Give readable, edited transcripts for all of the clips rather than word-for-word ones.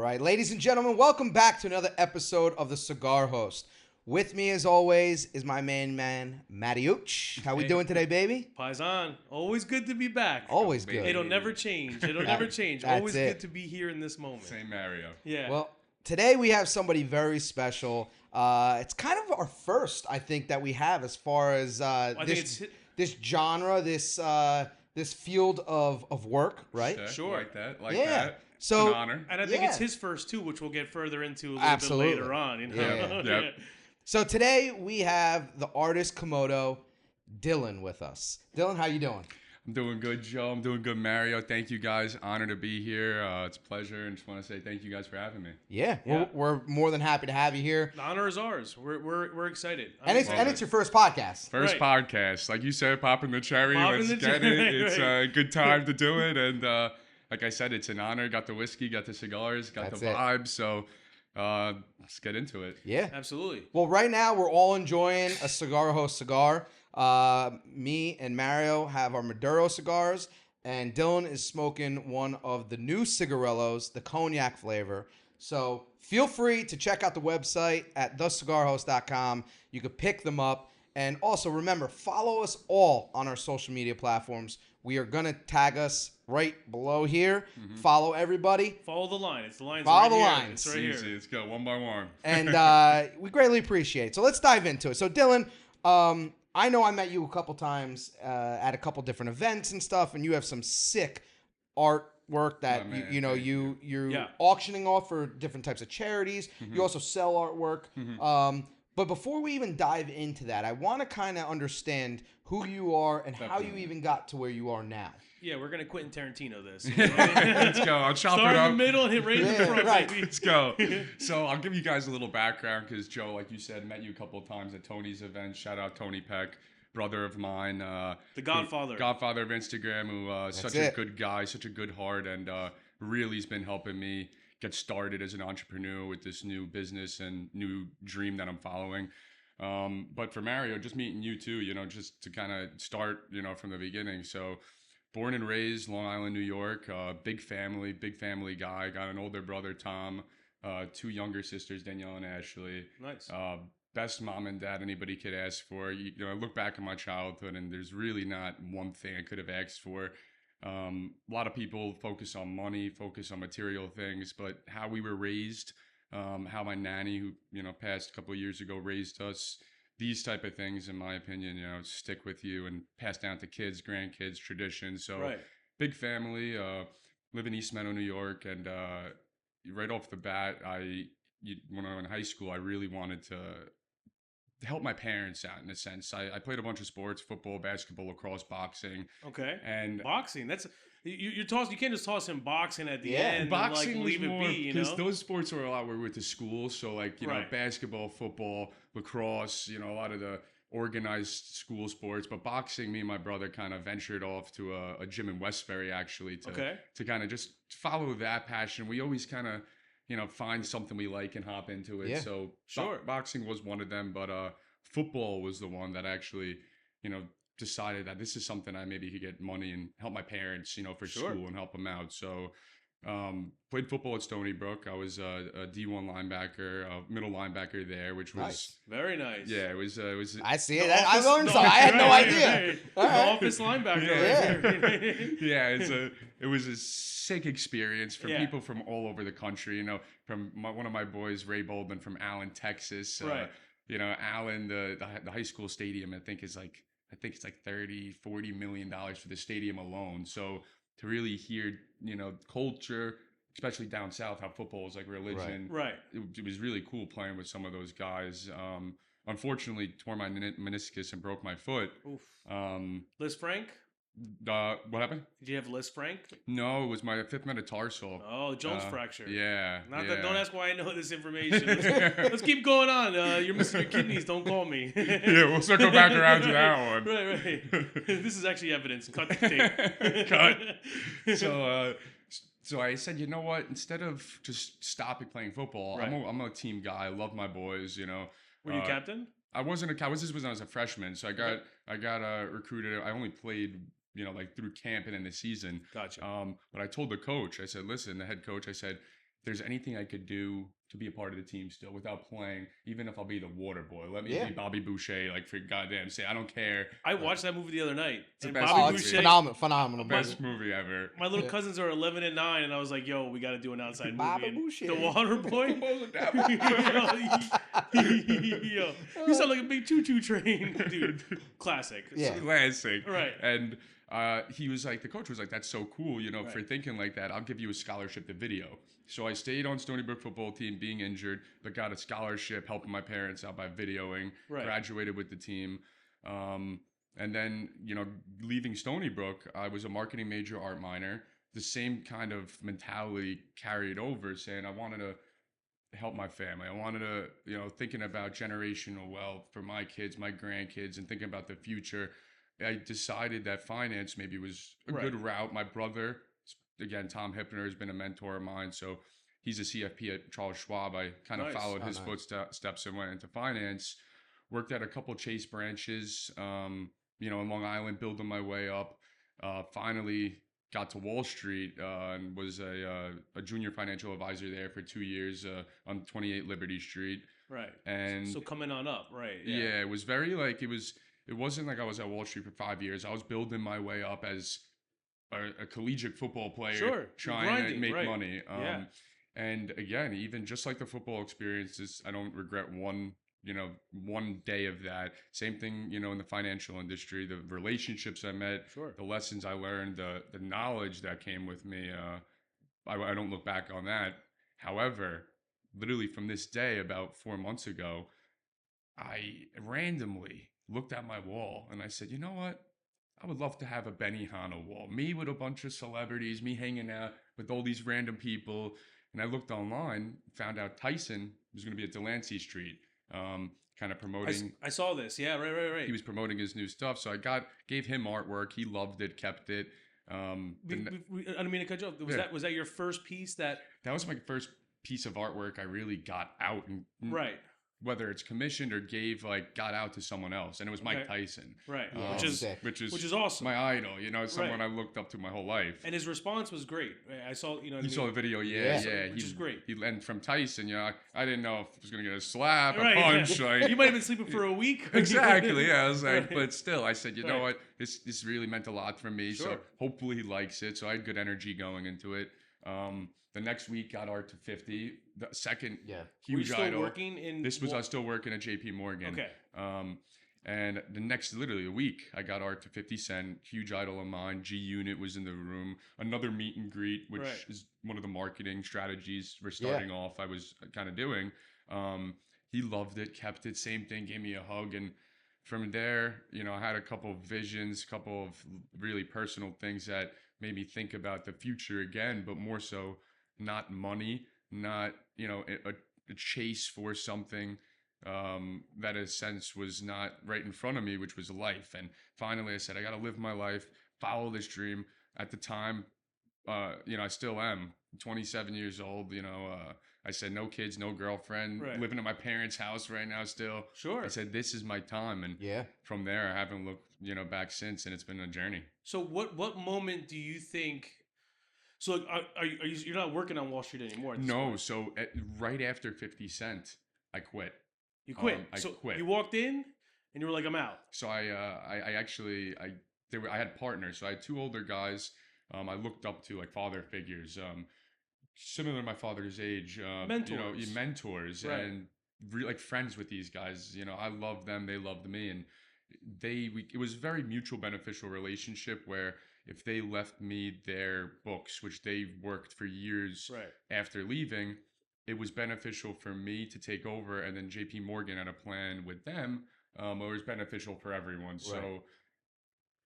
right, ladies and gentlemen, welcome back to another episode of The Cigar Host. With me, as always, is my main man, Mariucci. How we doing today, baby? Paisan, always good to be back. Always good. It'll never change. It'll never change. That's Always it. good to be here in this moment. Same Mario. Yeah. Well, today we have somebody very special. It's kind of our first, I think, that we have as far as this genre, this field of work, right? Sure. Like that. Like Yeah. that. So, it's an honor. And I think it's his first too, which we'll get further into a little Absolutely. bit later on. You know? Yeah. Yep. So today we have the Artist Komodo, Dylan, with us. Dylan, how you doing? I'm doing good, Joe. I'm doing good, Mario. Thank you guys. Honored to be here. It's a pleasure, and just want to say thank you guys for having me. Yeah, Yeah. We're more than happy to have you here. The honor is ours. We're excited. And it's your first podcast. First Right. podcast, like you said, popping the cherry. Popping Let's the get cherry, it. It's right. a good time to do it, and like I said, it's an honor. Got the whiskey, got the cigars, got That's the it. vibes. So let's get into it. Yeah. Absolutely. Well, right now we're all enjoying a Cigar Host cigar. Me and Mario have our Maduro cigars, and Dylan is smoking one of the new cigarillos, the cognac flavor. So feel free to check out the website at thecigarhost.com. You can pick them up. And also remember, follow us all on our social media platforms. We are going to tag us right below here. Mm-hmm. Follow everybody. Follow the line. It's the lines. Follow right the here. lines. It's right Easy. here. Let's go one by one. And we greatly appreciate it. So let's dive into it. So Dylan, I know I met you a couple times at a couple different events and stuff, and you have some sick artwork that Oh, man, you're Yeah. auctioning off for different types of charities. You also sell artwork. But before we even dive into that, I want to kind of understand who you are and how you Definitely. even got to where you are now. Yeah, we're gonna Quentin Tarantino this. Let's go. I'll chop Start it in up. the middle and hit right in the Yeah, front. right. Baby. Let's go. So I'll give you guys a little background because Joe, like you said, met you a couple of times at Tony's event. Shout out Tony Peck, brother of mine. The Godfather. Godfather of Instagram, who such it. a good guy, such a good heart, and really has been helping me get started as an entrepreneur with this new business and new dream that I'm following. But for Mario, just meeting you too, just to kind of start, from the beginning. So born and raised Long Island, New York, big family guy. Got an older brother, Tom, two younger sisters, Danielle and Ashley. Nice. Best mom and dad anybody could ask for. I look back at my childhood and there's really not one thing I could have asked for. A lot of people focus on money, focus on material things, but how we were raised, how my nanny, who passed a couple of years ago, raised us. These type of things, in my opinion, stick with you and pass down to kids, grandkids, traditions. So Right. big family. Live in East Meadow, New York, and right off the bat, when I was in high school, I really wanted to help my parents out in a sense. I played a bunch of sports: football, basketball, lacrosse, boxing, Okay. and Boxing. That's you toss. You can't just toss him boxing at the Yeah. end. boxing and, like, was leave more it be. You because know. those sports were a lot where we went to school. So like Right. basketball, football, lacrosse, a lot of the organized school sports. But boxing, me and my brother kind of ventured off to a gym in Westbury actually to kind of just follow that passion. We always kind of find something we like and hop into it. Yeah. So Sure. boxing was one of them, but football was the one that actually decided that this is something I maybe could get money and help my parents, for Sure. school and help them out. So played football at Stony Brook. I was a D1 linebacker, a middle linebacker there, which was Nice. Very nice. yeah, it was I see it. The I office- learned the something. I had no office- idea. right. All The right. office linebacker. Yeah. Right here. yeah, it was a sick experience for Yeah. people from all over the country. From one of my boys, Ray Bolden from Allen, Texas. Right. Allen, the high school stadium, I think it's like 30-40 million dollars for the stadium alone. So to really hear culture, especially down south, how football is like religion, Right. it was really cool playing with some of those guys. Unfortunately, tore my meniscus and broke my foot. Oof. Um, Liz Frank. what happened? Did you have Liz Frank? No, it was my fifth metatarsal. Oh, Jones fracture. Yeah. Not yeah. that. Don't ask why I know this information. Let's keep going on. You're missing your kidneys. Don't call me. Yeah, we'll circle back around to that one. Right. This is actually evidence. Cut the tape. Cut. So I said, you know what? Instead of just stopping playing football, Right. I'm a team guy. I love my boys. Were you captain? I wasn't a. This was when I was a freshman. So I got recruited. I only played like through camp and in the season. Gotcha. But I told the coach. I said, listen, the head coach. I said, there's anything I could do to be a part of the team still without playing, even if I'll be the water boy. Let me be Bobby Boucher, like for goddamn say, I don't care. I watched that movie the other night. the And best Bobby movie. It's Boucher, phenomenal. Best movie ever. my little cousins are 11 and 9, and I was like, "Yo, we got to do an outside movie." Bobby And Boucher. the Water Boy. Yo, you sound like a big choo-choo train, dude. Classic. Yeah. Classic. Right. And he was like, the coach was like, that's so cool, you know, Right. for thinking like that, I'll give you a scholarship to video. So I stayed on Stony Brook football team being injured, but got a scholarship helping my parents out by videoing, Right. graduated with the team. And then, you know, leaving Stony Brook, I was a marketing major, art minor. The same kind of mentality carried over, saying I wanted to help my family. I wanted to, you know, thinking about generational wealth for my kids, my grandkids, and thinking about the future. I decided that finance maybe was a good route. My brother, again, Tom Hippner, has been a mentor of mine. So he's a CFP at Charles Schwab. I kind of followed his footsteps and went into finance. Worked at a couple Chase branches, you know, in Long Island, building my way up. Finally got to Wall Street and was a junior financial advisor there for 2 years on 28 Liberty Street. Right. And so coming on up, right? Yeah, it was very like it wasn't like I was at Wall Street for 5 years. I was building my way up as a collegiate football player, trying to make money. And again, even just like the football experiences, I don't regret one day of that. Same thing, you know, in the financial industry, the relationships I met, the lessons I learned, the knowledge that came with me. I don't look back on that. However, literally from this day, about 4 months ago, I randomly looked at my wall and I said, you know what? I would love to have a Benihana wall. Me with a bunch of celebrities, me hanging out with all these random people. And I looked online, found out Tyson was going to be at Delancey Street, kind of promoting. I saw this. Yeah, right. He was promoting his new stuff. So I gave him artwork. He loved it, kept it. I don't mean to cut you off. Was that your first piece that was my first piece of artwork I really got out and whether it's commissioned or got out to someone else, and it was Mike Tyson, which is awesome. My idol, you know, someone I looked up to my whole life. And his response was great. I saw, you know, you saw the video, which is great. And from Tyson, you know, I didn't know if I was gonna get a slap, a punch. Yeah. Like, you might have been sleeping for a week. Exactly. Yeah, I was like, but still, I said, you know what, this really meant a lot for me. So hopefully he likes it. So I had good energy going into it. The next week got art to 50. The second huge idol. Working in I was still working at JP Morgan. Okay. And the next, literally a week, I got art to 50 Cent, huge idol of mine. G Unit was in the room. Another meet and greet, which is one of the marketing strategies for starting off I was kind of doing. He loved it, kept it, same thing, gave me a hug. And from there, you know, I had a couple of visions, a couple of really personal things that made me think about the future again, but more so not money, not, you know, a chase for something that in a sense was not right in front of me, which was life. And finally I said, I got to live my life, follow this dream. At the time, you know, I still am 27 years old. You know, I said, no kids, no girlfriend, living at my parents' house right now still. I said, this is my time. And from there, I haven't looked, you know, back since, and it's been a journey. So what moment do you think, so you're not working on Wall Street anymore? No. So right after 50 Cent, I quit. You quit. I quit. You walked in and you were like, I'm out. So I had partners. So I had two older guys I looked up to, like father figures, similar to my father's age. Mentors. You know, mentors and like friends with these guys. You know, I loved them. They loved me. And it was a very mutual beneficial relationship where if they left me their books, which they worked for years after leaving, it was beneficial for me to take over. And then JP Morgan had a plan with them. It was beneficial for everyone. So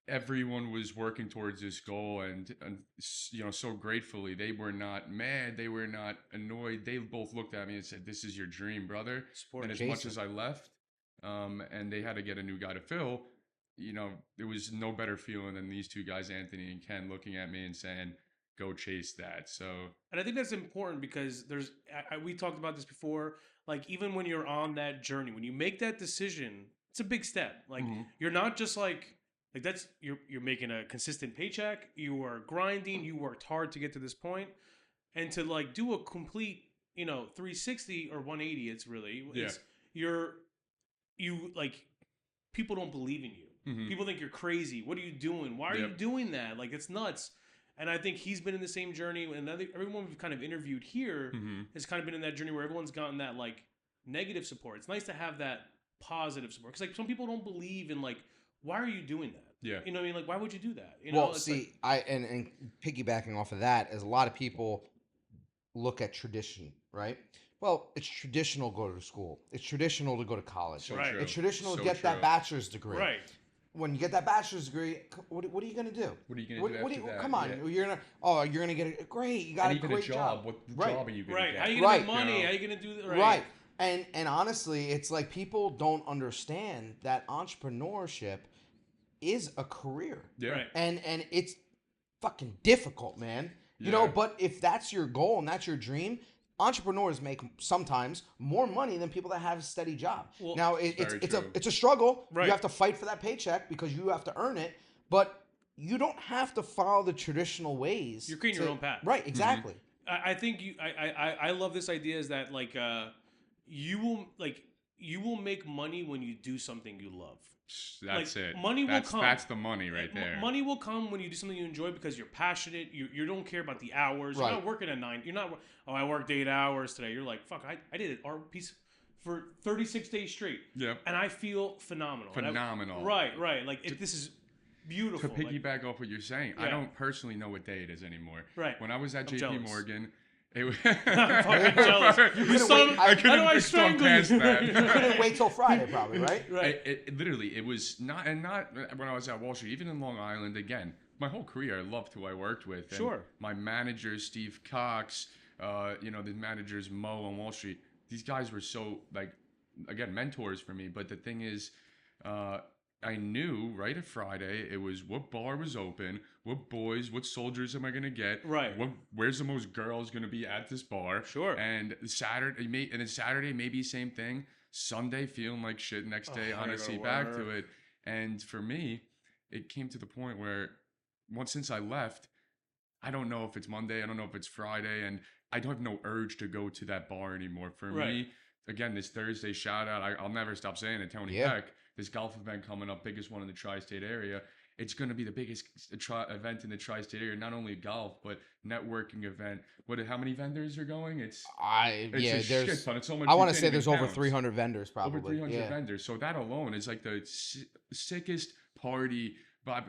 everyone was working towards this goal, and you know, so gratefully, they were not mad, they were not annoyed. They both looked at me and said, this is your dream, brother. And as much as I left, and they had to get a new guy to fill, you know, there was no better feeling than these two guys, Anthony and Ken, looking at me and saying, go chase that. So, and I think that's important because we talked about this before. Like, even when you're on that journey, when you make that decision, it's a big step. Like, you're not just like that's you're making a consistent paycheck. You are grinding. You worked hard to get to this point. and to like do a complete, 360 or 180. It's really, you like, people don't believe in you. Mm-hmm. People think you're crazy. What are you doing? Why are you doing that? Like, it's nuts. And I think he's been in the same journey, and I think everyone we've kind of interviewed here has kind of been in that journey where everyone's gotten that like negative support. It's nice to have that positive support, because like some people don't believe in like, why are you doing that? Yeah. You know what I mean? Like, why would you do that? Well, see, and piggybacking off of that is a lot of people look at tradition, right? Well, it's traditional to go to school. It's traditional to go to college. So Right. true. It's traditional to So get that true. bachelor's degree. Right. When you get that bachelor's degree, what are you going to do? What are you going to do after that? Come on, Yeah. you're gonna get it. Great, you got And a even great a job. What job are you going to Right. get? How are you gonna Right. make money? You know? How are you gonna do that? Right. And honestly, it's like people don't understand that entrepreneurship is a career. Yeah. Right. And it's fucking difficult, man. You know, Yeah. but if that's your goal and that's your dream, entrepreneurs make sometimes more money than people that have a steady job. Well, now very true. it's a struggle. Right. You have to fight for that paycheck because you have to earn it, but you don't have to follow the traditional ways. You're creating your own path. Right, exactly. I think I love this idea is that like you will make money when you do something you love. That's Like, it. money will come. That's the money right there. Money will come when you do something you enjoy because you're passionate. You don't care about the hours. You're Right. not working at 9. You're not. Oh, I worked 8 hours today. You're like, fuck. I did an art piece for 36 days straight. Yeah. And I feel phenomenal. Phenomenal. Right. Like this is beautiful. To piggyback off what you're saying, I Yeah. don't personally know what day it is anymore. Right. When I was at I'm JP jealous. Morgan, it was. I'm fucking jealous. You saw him. I How do I couldn't strangle past you? that. You couldn't wait till Friday, probably, right? Right. Literally, it was not when I was at Wall Street, even in Long Island. Again, my whole career, I loved who I worked with. And Sure. my manager, Steve Cox, the managers Mo on Wall Street. These guys were so again, mentors for me. But the thing is, I knew right at Friday it was what bar was open, what boys, what soldiers am I gonna get, Right. Where's the most girls gonna be at this bar, Sure. And Saturday maybe same thing. Sunday feeling like shit. Next day, I gotta honestly, go back to work. it. And for me, it came to the point where since I left, I don't know if it's Monday, I don't know if it's Friday, and I don't have no urge to go to that bar anymore. For Right. me, again, this Thursday shout out, I'll never stop saying it, Tony Yeah. Peck, this golf event coming up, biggest one in the tri-state area. It's going to be the biggest event in the tri-state area, not only golf, but networking event. How many vendors are going? It's a shit ton. It's so much. I you want to can't say even there's over count. 300 vendors, probably. Over 300 yeah. vendors. So that alone is like the sickest party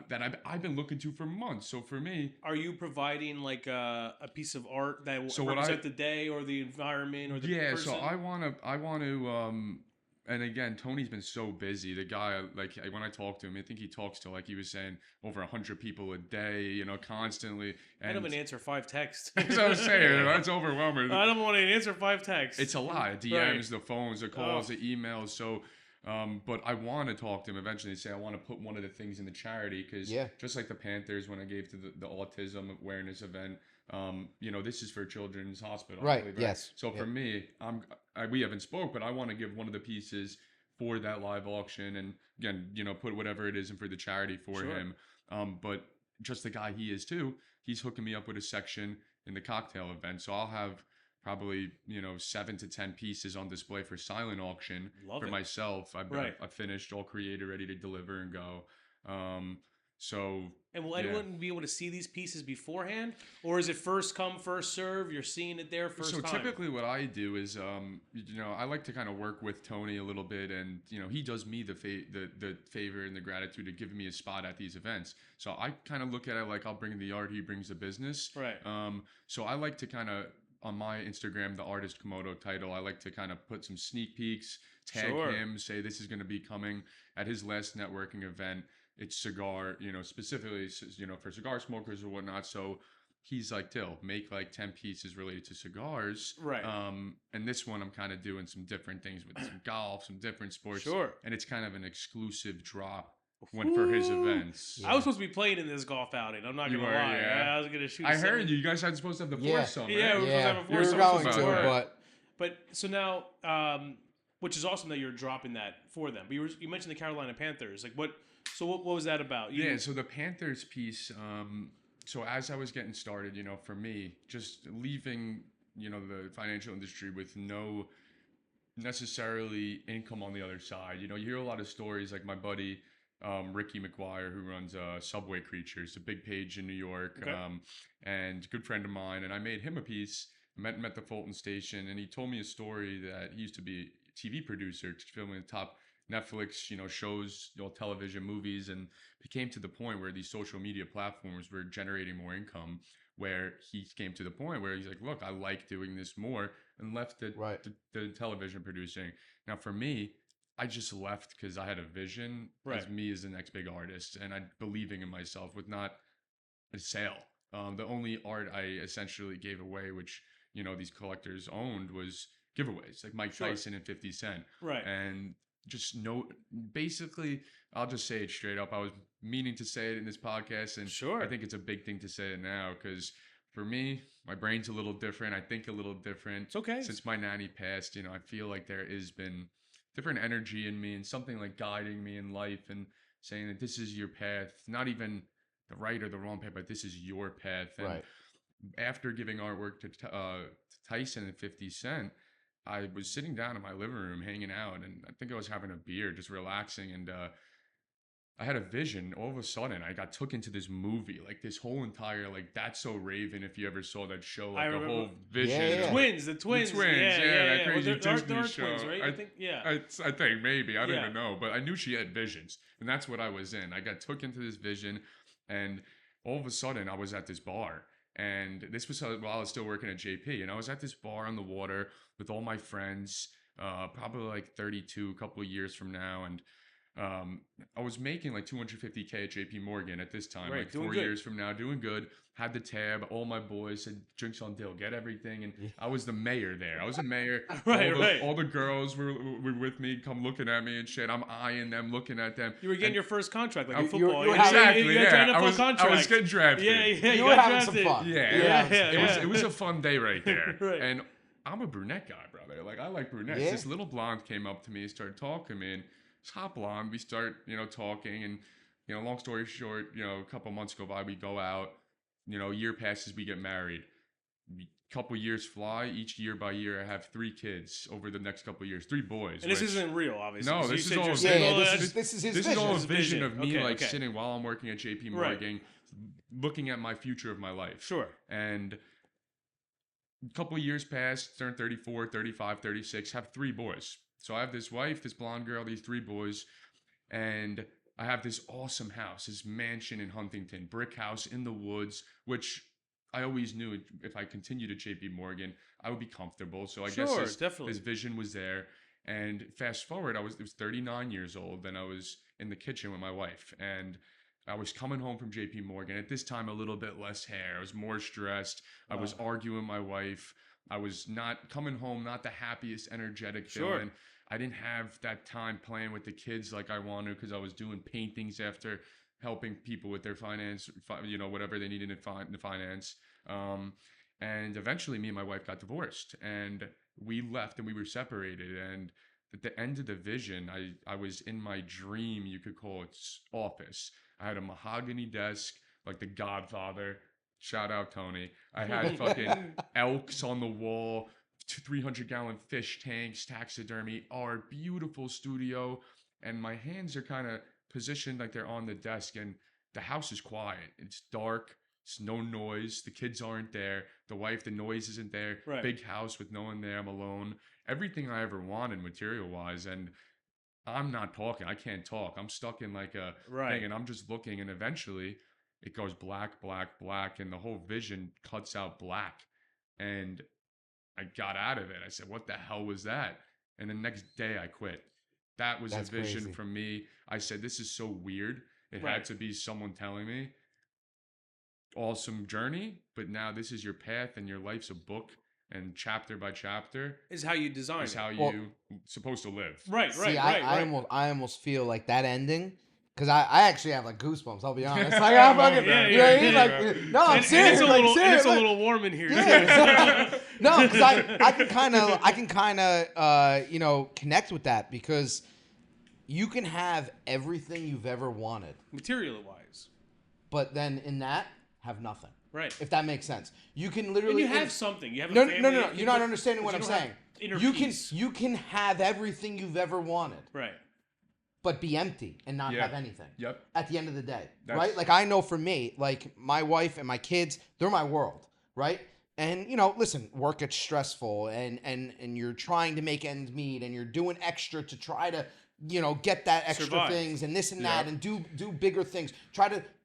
that I've been looking to for months. So for me, Are you providing like a piece of art that will So what represent the day or the environment or the person? so I want to and again, Tony's been so busy. The guy, like when I talk to him, I think he talks to, like he was saying, over 100 people a day, constantly. I don't And even answer 5 texts. that's what I'm saying. That's overwhelming. I don't want to answer 5 texts. It's a lot. DMs, Right. the phones, the calls, Oh. the emails. So, but I want to talk to him eventually and say I want to put one of the things in the charity because Yeah. just like the Panthers when I gave to the autism awareness event, this is for Children's Hospital. I Right, believe, yes. So for me, we haven't spoke, but I want to give one of the pieces for that live auction and again, put whatever it is in for the charity for Sure. him. But just the guy he is too, he's hooking me up with a section in the cocktail event. So I'll have probably 7 to 10 pieces on display for silent auction Love for it. myself. I've Right. finished, all created, ready to deliver and go. So And will yeah. anyone be able to see these pieces beforehand, or is it first come, first serve? You're seeing it there first So time. typically, what I do is, I like to kind of work with Tony a little bit, and he does me the favor and the gratitude of giving me a spot at these events. So I kind of look at it like I'll bring the art, he brings the business. Right. So I like to kind of on my Instagram, the Artist Komodo title, I like to kind of put some sneak peeks, tag Sure. him, say this is going to be coming at his last networking event. It's cigar, specifically, for cigar smokers or whatnot. So he's like, Dill, make like 10 pieces related to cigars. Right. And this one, I'm kind of doing some different things with some golf, some different sports. Sure. And it's kind of an exclusive drop for his events. I was supposed to be playing in this golf outing. I'm not You gonna were, lie. yeah. I was gonna shoot. I heard you guys had supposed to have the Yeah. foursome, right? Yeah, we were supposed to have a we were foursome, going which to, was but But so now, which is awesome that you're dropping that for them. But you mentioned the Carolina Panthers. Like what? So what was that about? Yeah, so the Panthers piece, so as I was getting started, for me, just leaving, the financial industry with no necessarily income on the other side. You hear a lot of stories like my buddy Ricky McGuire, who runs Subway Creatures, a big page in New York, Okay. and good friend of mine. And I made him a piece, met him at the Fulton Station, and he told me a story that he used to be a TV producer, filming the top Netflix, shows, television, movies, and it came to the point where these social media platforms were generating more income, where he came to the point where he's like, look, I like doing this more, and left the television producing. Now, for me, I just left because I had a vision as me as the next big artist, and I believing in myself with not a sale. The only art I essentially gave away, which these collectors owned, was giveaways like Mike Tyson and 50 Cent. Right. And just basically, I'll just say it straight up. I was meaning to say it in this podcast, and I think it's a big thing to say it now because for me, my brain's a little different. I think a little different. It's okay. Since my nanny passed, I feel like there has been different energy in me and something like guiding me in life and saying that this is your path, not even the right or the wrong path, but this is your path. And after giving artwork to Tyson and 50 Cent, I was sitting down in my living room hanging out, and I think I was having a beer, just relaxing, and I had a vision. All of a sudden, I got took into this movie, like this whole entire, like, That's So Raven, if you ever saw that show, like a whole vision. Yeah. The twins. That crazy Well, Disney they're show. twins, right? I think, I think maybe. I don't even know. But I knew she had visions, and that's what I was in. I got took into this vision, and all of a sudden, I was at this bar. And this was while I was still working at JP. And I was at this bar on the water with all my friends, probably like 32, a couple of years from now. And I was making like $250K at JP Morgan at this time, like 4 years from now, doing good. Had the tab. All my boys said, drinks on deal, get everything. And I was the mayor there. I was a mayor. All the girls were with me, come looking at me and shit. I'm eyeing them, looking at them. You were getting your first contract, like in football. Exactly, yeah. I was getting drafted. Yeah, you were having some fun. It was a fun day right there. And I'm a brunette guy, brother. Like, I like brunettes. Yeah. This little blonde came up to me and started talking to me, and it's hot blonde. We start, talking, and, long story short, a couple months go by, we go out, a year passes, we get married. Couple years fly. Each year by year, I have 3 kids over the next couple of years, 3 boys. And this isn't real, obviously. No, so this is all. This is his vision. This is all a vision of me, Okay. sitting while I'm working at JP Morgan, looking at my future of my life. Sure. And a couple of years passed, turned 34, 35, 36, have 3 boys. So I have this wife, this blonde girl, these 3 boys, and I have this awesome house, this mansion in Huntington, brick house in the woods, which I always knew if I continued at JP Morgan, I would be comfortable. So I guess this vision was there. And fast forward, it was 39 years old, and I was in the kitchen with my wife, and I was coming home from JP Morgan. At this time, a little bit less hair. I was more stressed. I was arguing with my wife. I was not coming home, not the happiest, energetic feeling. I didn't have that time playing with the kids like I wanted because I was doing paintings after helping people with their finance, whatever they needed in finance. And eventually me and my wife got divorced, and we left and we were separated. And at the end of the vision, I was in my dream, you could call it, office. I had a mahogany desk, like The Godfather. Shout out Tony. I had fucking elks on the wall, 300-gallon fish tanks, taxidermy, art, beautiful studio. And my hands are kind of positioned like they're on the desk, and the house is quiet. It's dark. It's no noise. The kids aren't there. The wife, the noise isn't there. Big house with no one there. I'm alone. Everything I ever wanted material-wise, and I'm not talking. I can't talk. I'm stuck in like a thing, and I'm just looking, and eventually it goes black, black, black, and the whole vision cuts out black. And I got out of it. I said, what the hell was that? And the next day I quit. That was a vision from me. I said, this is so weird. It had to be someone telling me. Awesome journey, but now this is your path, and your life's a book, and chapter by chapter is how you design. Is how you supposed to live. Right. I almost feel like that ending. Because I actually have like goosebumps, I'll be honest. Like, I'm fucking, no, I'm serious. It's a little warm in here. Yeah. No, because I can kind of connect with that, because you can have everything you've ever wanted, material-wise. but then in that, have nothing. Right. If that makes sense. You can literally... And you have something. You have a No, family. no. You're not understanding what I'm saying. Peace. You can have everything you've ever wanted. Right. But be empty and not have anything. Yep. At the end of the day. Right? Like, I know for me, like, my wife and my kids, they're my world. Right? And, you know, listen, work gets stressful and you're trying to make ends meet and you're doing extra to try to, you know, get that extra things and this and that and do bigger things.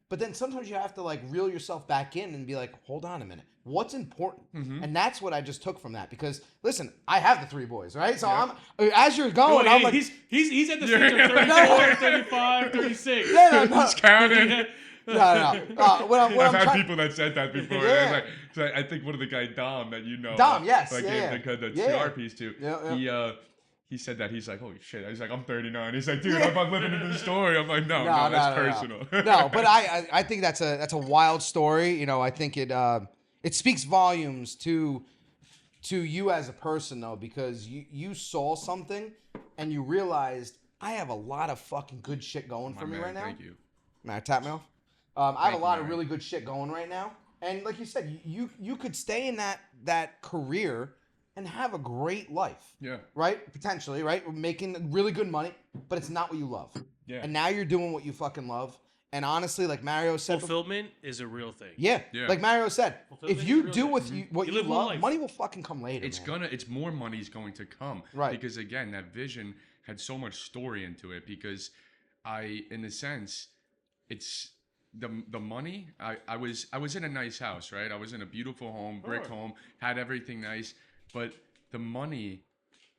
But then sometimes you have to like reel yourself back in and be like, hold on a minute. What's important? And that's what I just took from that. Because listen, I have the 3 boys, right? So I'm as you're going, I'm like he's at the stage of 34, 35, 36. No. He's counting. No. I've had people that said that before. Yeah. So I think one of the guy Dom that you know. Dom, yes. Like yeah. the CR piece too. Yeah. He said that. He's like, holy shit. He's like, I'm 39. He's like, dude, I'm living in the story. I'm like, no, that's personal. No, but I think that's a wild story. You know, I think it speaks volumes to you as a person though, because you saw something and you realized I have a lot of fucking good shit going for me right now. Thank you. May I tap me off? I have a lot of really good shit going right now, and like you said, you could stay in that career and have a great life. Yeah. Right? Potentially, right? Making really good money, but it's not what you love. Yeah. And now you're doing what you fucking love. And honestly, like Mario said, fulfillment is a real thing. Yeah. Like Mario said, if you do what you love, life. money will fucking come later. It's more money's going to come. Right. Because again, that vision had so much story into it because in a sense, it's the money. I was in a nice house, right? I was in a beautiful home, brick home, had everything nice. But the money,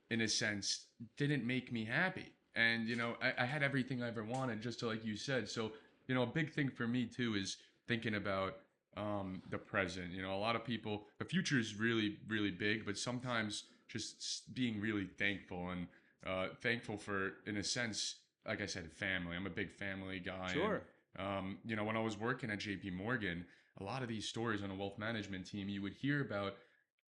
in a sense, didn't make me happy. And, you know, I had everything I ever wanted, just like you said. So, you know, a big thing for me, too, is thinking about the present. You know, a lot of people, the future is really, really big, but sometimes just being really thankful and thankful for, in a sense, like I said, family. I'm a big family guy. Sure. And, you know, when I was working at JP Morgan, a lot of these stories on a wealth management team, you would hear about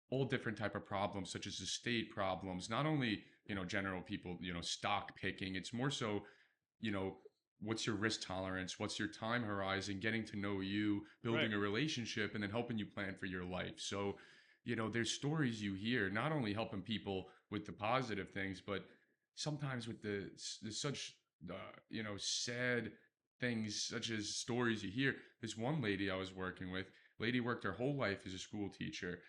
all different type of problems, such as estate problems, not only, you know, general people, you know, stock picking. It's more so, you know, what's your risk tolerance? What's your time horizon? Getting to know you, building a relationship, and then helping you plan for your life. So, you know, there's stories you hear, not only helping people with the positive things, but sometimes with the such, you know, sad things, such as stories you hear. This one lady I was working with, lady worked her whole life as a school teacher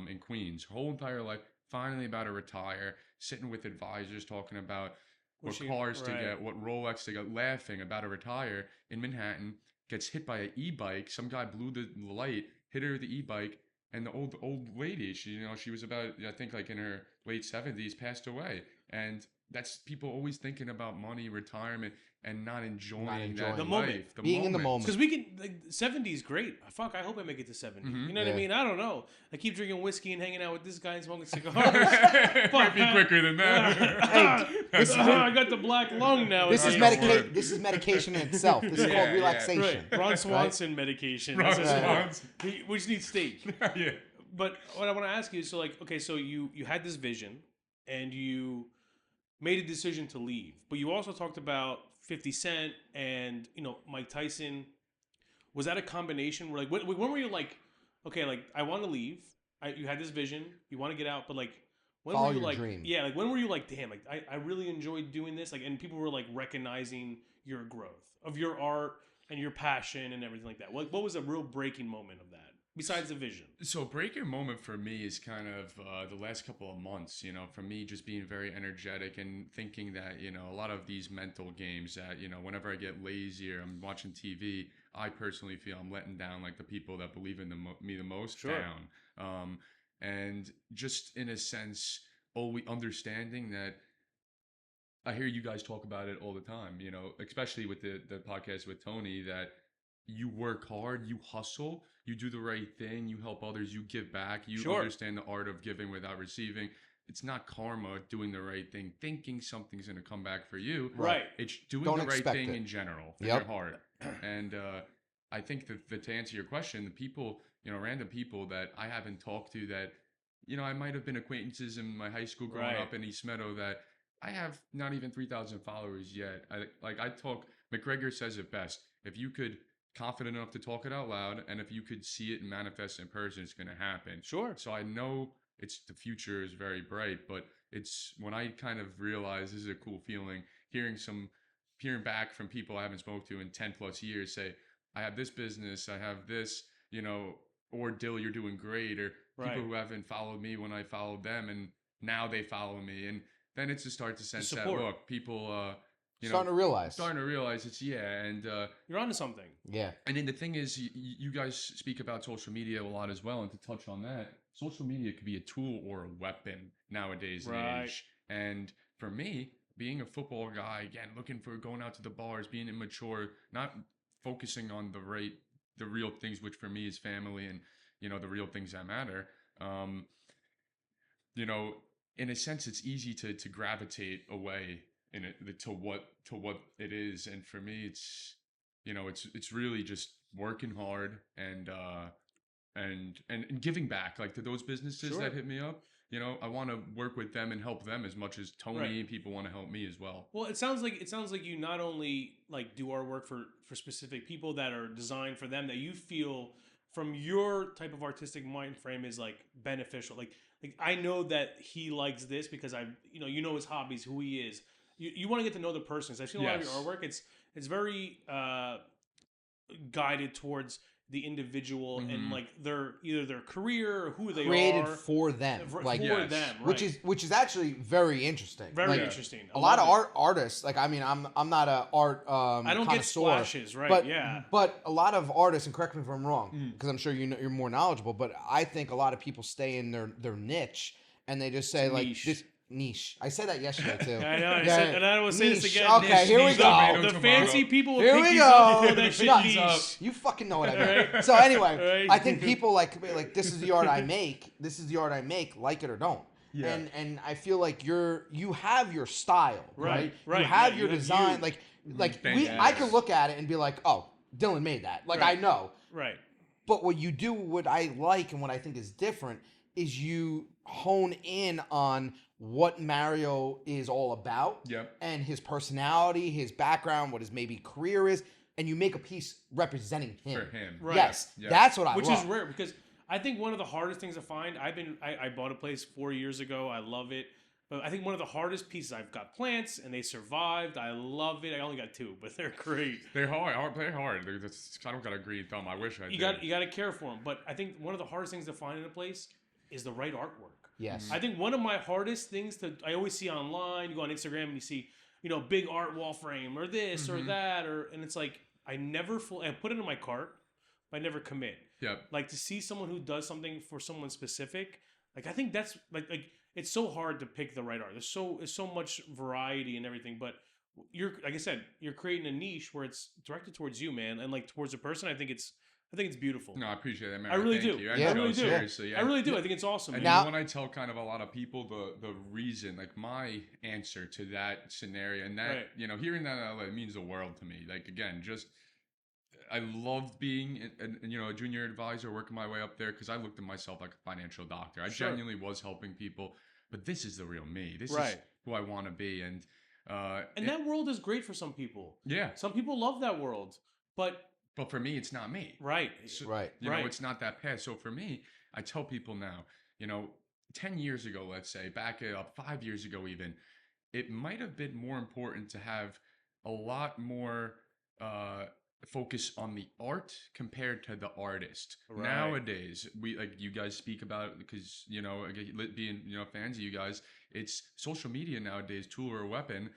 in Queens, her whole entire life, finally about to retire, sitting with advisors talking about what cars to get, what Rolex to get, laughing about to retire in Manhattan, gets hit by an e-bike. Some guy blew the light, hit her with the e-bike, and the old lady, she was about, I think like in her late 70s, passed away. And that's people always thinking about money, retirement, and not enjoying that the life, moment. Being in the moment. Because we can, like, 70 is great. Fuck, I hope I make it to 70. You know what I mean? I don't know. I keep drinking whiskey and hanging out with this guy and smoking cigars. Might be quicker than that. I got the black lung now. This is medication in itself. This is called relaxation. Right. Ron Swanson medication. Ron Swanson. We just need steak. Yeah. But what I want to ask you is, so like, okay, so you had this vision and you made a decision to leave, but you also talked about 50 Cent and, you know, Mike Tyson. Was that a combination where, like, when were you like, okay, like, I want to leave. You had this vision, you want to get out, but like, when follow were you your like, dream. Yeah, like, when were you like, damn, like, I really enjoyed doing this, like, and people were like recognizing your growth of your art and your passion and everything like that. What was a real breaking moment of that? Besides the vision. So breaking moment for me is kind of the last couple of months, you know, for me just being very energetic and thinking that, you know, a lot of these mental games that, you know, whenever I get lazy or I'm watching TV, I personally feel I'm letting down like the people that believe in me the most down. And just in a sense, always understanding that I hear you guys talk about it all the time, you know, especially with the podcast with Tony, that you work hard, you hustle, you do the right thing, you help others, you give back, you understand the art of giving without receiving. It's not karma, doing the right thing, thinking something's going to come back for you. Right. It's doing Don't the right thing it. in general, in your heart. And I think that to answer your question, the people, you know, random people that I haven't talked to that, you know, I might have been acquaintances in my high school growing up in East Meadow that I have not even 3,000 followers yet. I talk, McGregor says it best. If you could confident enough to talk it out loud, and if you could see it and manifest in person, it's going to happen. Sure. So I know the future is very bright, but it's when I kind of realize this is a cool feeling, hearing back from people I haven't spoke to in 10 plus years say, I have this business, I have this, or Dill, you're doing great, or people who haven't followed me when I followed them, and now they follow me, and then it's to start to sense that look, people, starting to realize it's and you're onto something. Yeah. And then the thing is, you guys speak about social media a lot as well, and to touch on that, social media could be a tool or a weapon nowadays in age. And for me, being a football guy, again, looking for going out to the bars, being immature, not focusing on the real things, which for me is family and the real things that matter. In a sense, it's easy to gravitate away to what it is, and for me, it's really just working hard and giving back, like to those businesses that hit me up. I want to work with them and help them as much as Tony and people want to help me as well. Well, it sounds like you not only like do our work for specific people that are designed for them, that you feel from your type of artistic mind frame is like beneficial. Like I know that he likes this because his hobbies, who he is. You want to get to know the person. So I've seen a lot of your artwork. It's very guided towards the individual and like either their career or who they created are for them, them, which is actually very interesting. Very interesting. A lot of artists, like I'm not a art I don't get splashes, right? But a lot of artists, and correct me if I'm wrong, because I'm sure you're more knowledgeable. But I think a lot of people stay in their niche and they just say like this. Niche. I said that yesterday too. I know. And I will say this again. Okay, here we go. The fancy people with here we pinkies go. up call that shit niche. You fucking know what I mean. So anyway, I think people like this is the art I make. This is the art I make. Like it or don't. Yeah. And I feel like you have your style, right? You have your design. I can look at it and be like, oh, Dylan made that. I know. Right. But what you do, what I like and what I think is different, is you hone in on what Mario is all about, and his personality, his background, what his maybe career is, and you make a piece representing him. For him. Right. Yes, that's what I love. Which is rare, because I think one of the hardest things to find, I bought a place 4 years ago, I love it, but I think one of the hardest pieces, I've got plants, and they survived, I love it, I only got 2, but they're great. They're hard. I don't got a green thumb, I wish I did. You got to care for them, but I think one of the hardest things to find in a place is the right artwork. Yes. I think one of my hardest things I always see online, you go on Instagram and you see, big art wall frame or this or that, and it's like, I put it in my cart, but I never commit. Yep. Like to see someone who does something for someone specific, like I think that's like it's so hard to pick the right art. There's so much variety and everything, but like I said, you're creating a niche where it's directed towards you, man, and like towards a person. I think it's beautiful. No, I appreciate that, man. I really do. I really do. Seriously, I really do. I think it's awesome. And now, when I tell kind of a lot of people the reason, like my answer to that scenario, and that hearing that it means the world to me. Like again, just I loved being a junior advisor, working my way up there because I looked at myself like a financial doctor. I genuinely was helping people, but this is the real me. This is who I want to be, and that world is great for some people. Yeah, some people love that world, but for me, it's not me. Right. So, it's not that path. So for me, I tell people now, 10 years ago, let's say, back up 5 years ago even, it might have been more important to have a lot more focus on the art compared to the artist. Right. Nowadays, you guys speak about it because, being, fans of you guys, it's social media nowadays, tool or weapon.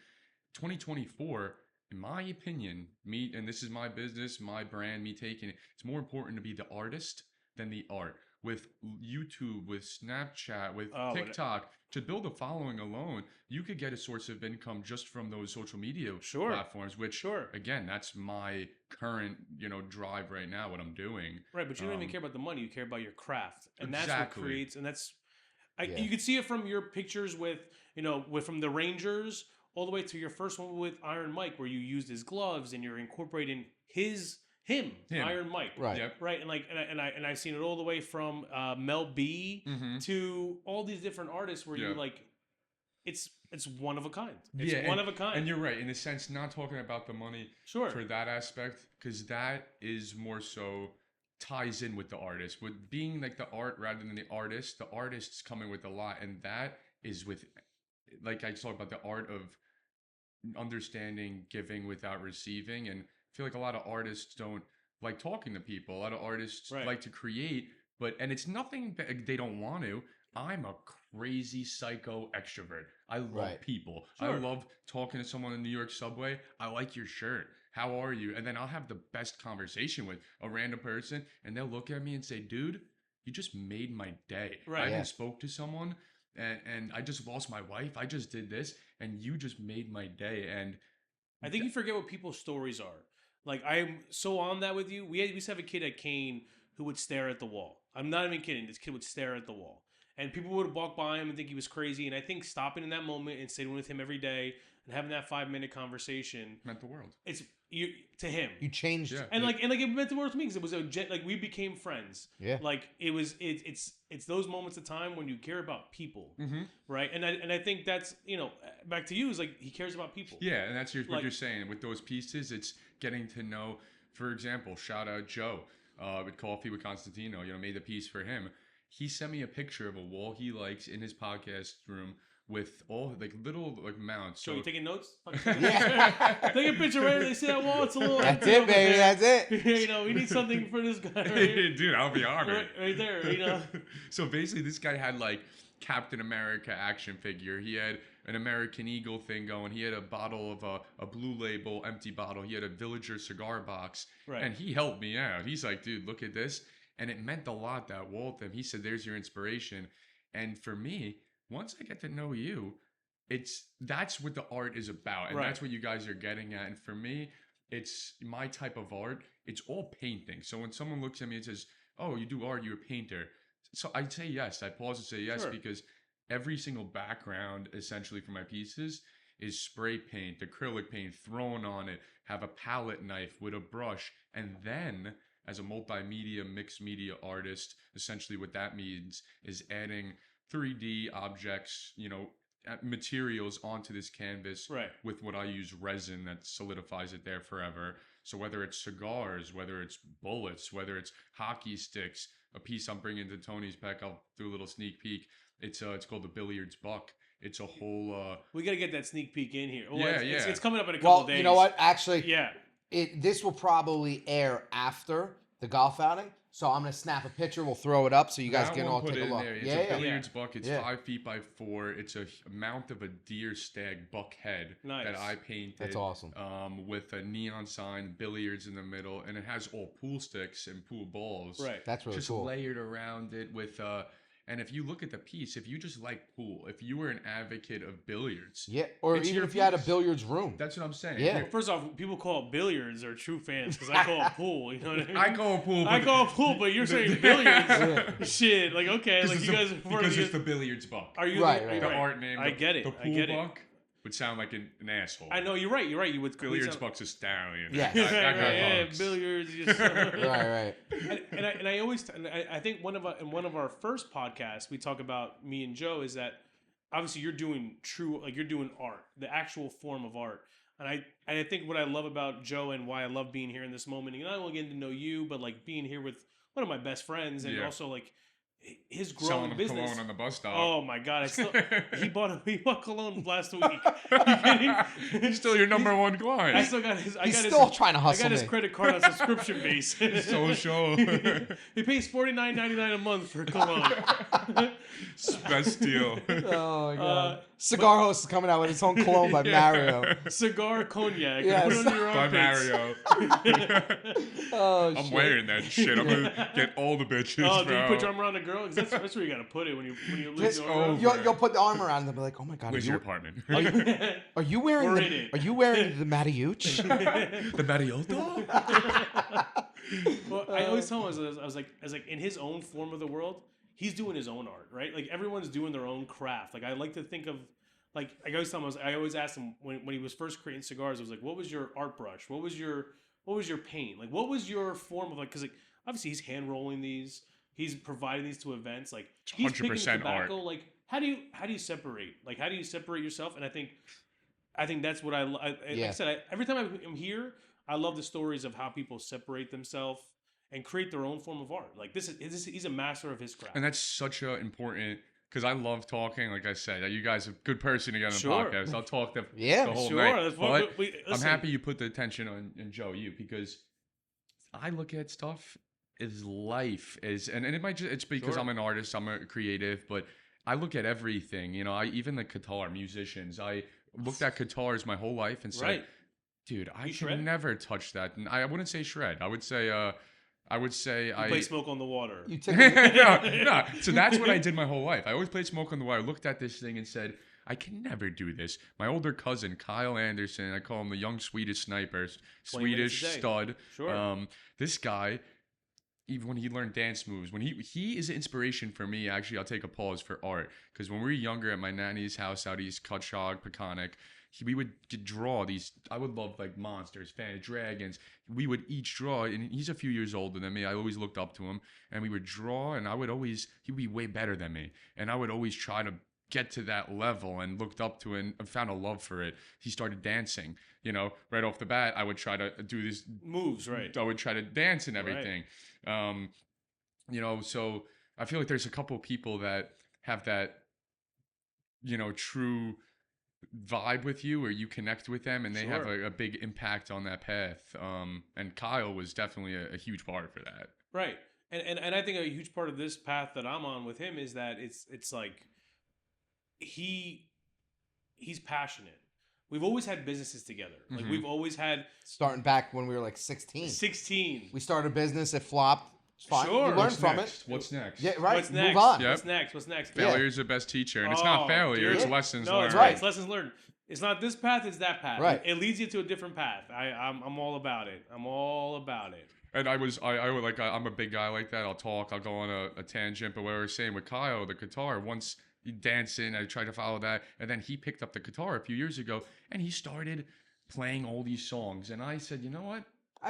2024, in my opinion, and this is my business, my brand, me taking it, it's more important to be the artist than the art. With YouTube, with Snapchat, with TikTok, to build a following alone, you could get a source of income just from those social media platforms, which, again, that's my current, drive right now, what I'm doing. Right, but you don't even care about the money. You care about your craft. And that's what creates, and that's, you can see it from your pictures with from the Rangers all the way to your first one with Iron Mike, where you used his gloves and you're incorporating him, Iron Mike, right? Yep. Right, and I've seen it all the way from Mel B to all these different artists where you're like, it's one of a kind. It's one of a kind. And you're right in a sense, not talking about the money Sure. for that aspect, because that is more so ties in with the artist, with being like the art rather than the artist. The artist's coming with a lot, and that is with, like I talked about, the art of understanding giving without receiving. And I feel like a lot of artists don't like talking to people. A lot of artists like to create, and it's nothing that they don't want to. I'm a crazy psycho extrovert. I love people. Sure. I love talking to someone in the New York subway. I like your shirt. How are you? And then I'll have the best conversation with a random person, and they'll look at me and say, dude, you just made my day. Right. I just spoke to someone, and I just lost my wife. I just did this, and you just made my day. And I think you forget what people's stories are. Like, I'm so on that with you. We used to have a kid at Kane who would stare at the wall. I'm not even kidding. This kid would stare at the wall. And people would walk by him and think he was crazy. And I think stopping in that moment and sitting with him every day and having that 5-minute conversation meant the world. It's to him. You changed, and it meant the world to me because it was like we became friends. Yeah, like it's those moments of time when you care about people, right? And I think that's back to you is like he cares about people. Yeah, and that's what you're saying with those pieces. It's getting to know. For example, shout out Joe with Coffee with Constantino. Made the piece for him. He sent me a picture of a wall he likes in his podcast room with all little mounts. So you taking notes? Yeah. Take a picture right there. See that wall? It's a little. That's it, baby. That's it. We need something for this guy. Right? Dude, I'll be honored. Right there. So basically, this guy had Captain America action figure. He had an American Eagle thing going. He had a bottle of a Blue Label empty bottle. He had a Villager cigar box. Right. And he helped me out. He's like, dude, look at this. And it meant a lot, that wall to him. He said, there's your inspiration. And for me, once I get to know you, that's what the art is about. And that's what you guys are getting at. And for me, it's my type of art. It's all painting. So when someone looks at me and says, oh, you do art, you're a painter. So I'd say yes. I pause and say yes because every single background, essentially, for my pieces is spray paint, acrylic paint thrown on it, have a palette knife with a brush, and then as a multimedia, mixed media artist, essentially what that means is adding 3D objects, materials onto this canvas with what I use, resin that solidifies it there forever. So whether it's cigars, whether it's bullets, whether it's hockey sticks, a piece I'm bringing to Tony's Peck, I'll do a little sneak peek. It's called the Billiards Buck. It's a whole... We got to get that sneak peek in here. Well, it's coming up in a couple days. You know what? Actually, yeah. This will probably air after the golf outing. So I'm going to snap a picture. We'll throw it up so you guys can all take a look. It's a billiards buck. It's 5 feet by 4. It's a mount of a deer stag buck head that I painted. That's awesome. With a neon sign, billiards in the middle, and it has all pool sticks and pool balls. Right. That's really just cool. Layered around it with and if you look at the piece, if you just like pool, if you were an advocate of billiards, or even if you had a billiards room, that's what I'm saying. Yeah. First off, people call it billiards are true fans because I call it pool. You know what I mean? I call it pool. I call it pool, but you're saying billiards. Shit, okay, you guys because it's the billiards buck. Are you right? The art name. I get it. The pool buck would sound like an asshole. I know you're right. You would billiards buck's a stallion. Yeah, billiards. right. And I think in one of our first podcasts we talk about me and Joe is that obviously you're doing you're doing art, the actual form of art. And I think what I love about Joe and why I love being here in this moment, and not only getting to know you, but being here with one of my best friends, and also his growing selling business. Cologne on the bus stop. Oh my God! He bought cologne last week. He's still your number one client. I still got his. He's still trying to hustle. I got his credit card on subscription base. So show. He pays $49.99 a month for cologne. Best deal. Oh my God! Cigar Host is coming out with his own cologne by Mario. Cigar cognac. Yes. Put it under your by armpits. Mario. I'm wearing that shit. I'm gonna get all the bitches. Oh, do you put your arm around a girl? Because that's where you gotta put it when you leave the arm. You'll put the arm around them and be like, oh my God. Where's your apartment? Are you wearing the Mariucci? The Mariotto? Well, I always tell him, I was like, in his own form of the world, he's doing his own art, right? Everyone's doing their own craft. I like to think of, I always tell him, I always asked him when he was first creating cigars, I was like, what was your art brush? What was your paint? What was your form of because obviously he's hand rolling these, he's providing these to events, he's picking the tobacco, art. how do you separate? Like, how do you separate yourself? And I think that's what like I said, every time I'm here, I love the stories of how people separate themselves and create their own form of art. Like he's a master of his craft. And that's such a important, because I love talking. Like I said, you guys are a good person to get on the Sure. podcast. I'll talk the whole Sure. night. That's But what I'm happy you put the attention on Joe, because I look at stuff as life is, and it might just, it's because Sure. I'm an artist, I'm a creative, but I look at everything. You know, even the guitar musicians. I looked at guitars my whole life and said, Right. dude, I You could shred? never touch that. And I wouldn't say shred. I would say You play Smoke on the Water. You take no. So that's what I did my whole life. I always played Smoke on the Water. Looked at this thing and said, I can never do this. My older cousin, Kyle Anderson, I call him the young Swedish sniper, 20 minutes Swedish a day. stud. Sure. This guy, even when he learned dance moves, when he is an inspiration for me. Actually, I'll take a pause for art, because when we were younger at my nanny's house out east, Cutshog, Peconic, we would draw these. I would love like monsters, dragons. We would each draw, and he's a few years older than me. I always looked up to him, and we would draw, and he would be way better than me, and I would always try to get to that level, and looked up to it and found a love for it. He started dancing, right off the bat. I would try to do these moves, right? I would try to dance and everything. So I feel like there's a couple of people that have that, true vibe with you, or you connect with them, and they have a big impact on that path. And Kyle was definitely a huge part for that. Right. And I think a huge part of this path that I'm on with him is that it's like he's passionate. We've always had businesses together. Like we've always had, starting back when we were like 16. 16. We started a business, it flopped. It's fine. Sure. You learn What's from next? it. What's next? Yeah, right. What's next? Move on. Yep. What's next? Failure is the best teacher, and it's not failure; dude. it's lessons No, learned. it's right. right. It's lessons learned. It's not this path; it's that path. Right. It leads you to a different path. I'm all about it. I'm all about it. And I'm a big guy like that. I'll talk. I'll go on a tangent. But what I was saying with Kyle, the guitar, once he dancing, I tried to follow that, and then he picked up the guitar a few years ago, and he started playing all these songs. And I said, you know what?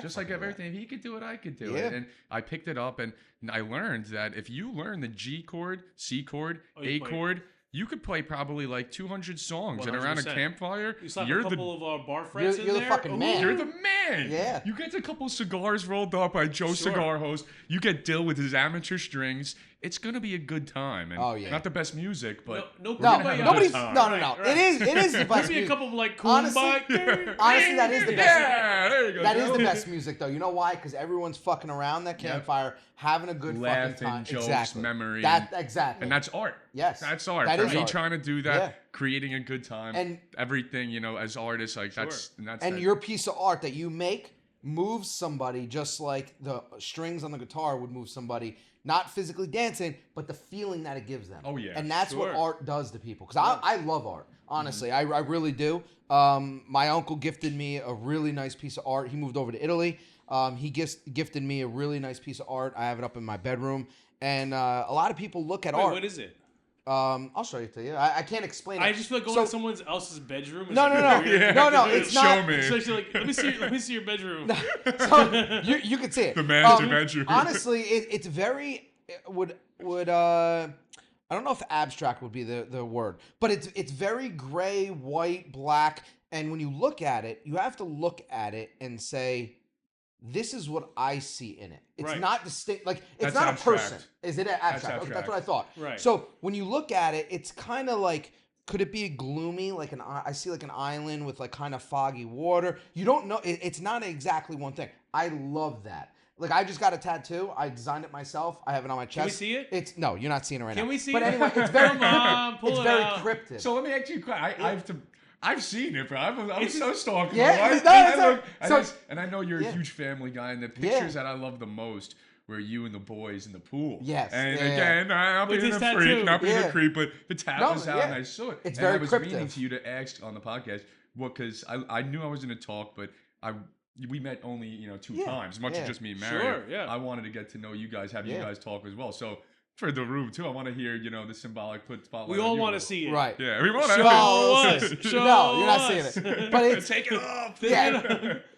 Just like everything, if he could do it, I could do it. And I picked it up, and I learned that if you learn the G chord, C chord, A chord, you could play probably like 200 songs, and around a 100%. campfire, You slap you're a couple of our bar friends you're in the there. fucking man. You're the man. Yeah. You get a couple cigars rolled up by Joe Cigar Host. You get Dill with his amateur strings. It's gonna be a good time. And not the best music, but nobody's. No. It is the best Maybe music. a couple of like Honestly, honestly, that is the best. Yeah, there you go. That is Joe. the best music, though. You know why? Because everyone's fucking around that campfire, having a good Laughing, fucking time. jokes, Exactly. memory. Exactly. And that's art. Yes. That's art. That For is me, art. trying to do that, creating a good time, And everything, as artists, like that's your piece of art that you make moves somebody just like the strings on the guitar would move somebody. Not physically dancing, but the feeling that it gives them. Oh, yeah. And that's what art does to people. Because I love art, honestly. I really do. My uncle gifted me a really nice piece of art. He moved over to Italy. He gifted me a really nice piece of art. I have it up in my bedroom. And a lot of people look at art. What is it? I'll show it to you. I can't explain it. I just feel like going to someone else's bedroom. No. It's Show not. me. It's actually like, let me see your bedroom. So you can see it. The master bedroom. Honestly, it's very I don't know if abstract would be the word, but it's very gray, white, black, and when you look at it, you have to look at it and say, this is what I see in it. It's not distinct. Like, it's That's not abstract. a person. Is it abstract? That's abstract. Okay, that's what I thought. Right. So when you look at it, it's kind of like, could it be gloomy? Like I see like an island with like kind of foggy water. You don't know. It's not exactly one thing. I love that. Like, I just got a tattoo. I designed it myself. I have it on my chest. Can we see it? No, you're not seeing it right now. Can we see but it? Anyway, it's very, Come on, pull it's it very out. cryptic. So let me ask you a question. I've seen it, bro. I'm so stalking. Yeah, and I know you're a huge family guy, and the pictures that I love the most were you and the boys in the pool. Yes. And again, I'm With being his a freak, tattoo. not being a creep, but the tat was out, and I It's saw it. And very I was cryptic. meaning to you to ask on the podcast, because I knew I was going to talk, but we met only 2 times, much as just me and Mario. Sure, yeah. I wanted to get to know you guys, have you guys talk as well. So for the room too, I want to hear the symbolic spotlight. We all want to see it. Right. Yeah, we want to. Show us. Show No, you're not us. seeing it. But it's Take it off.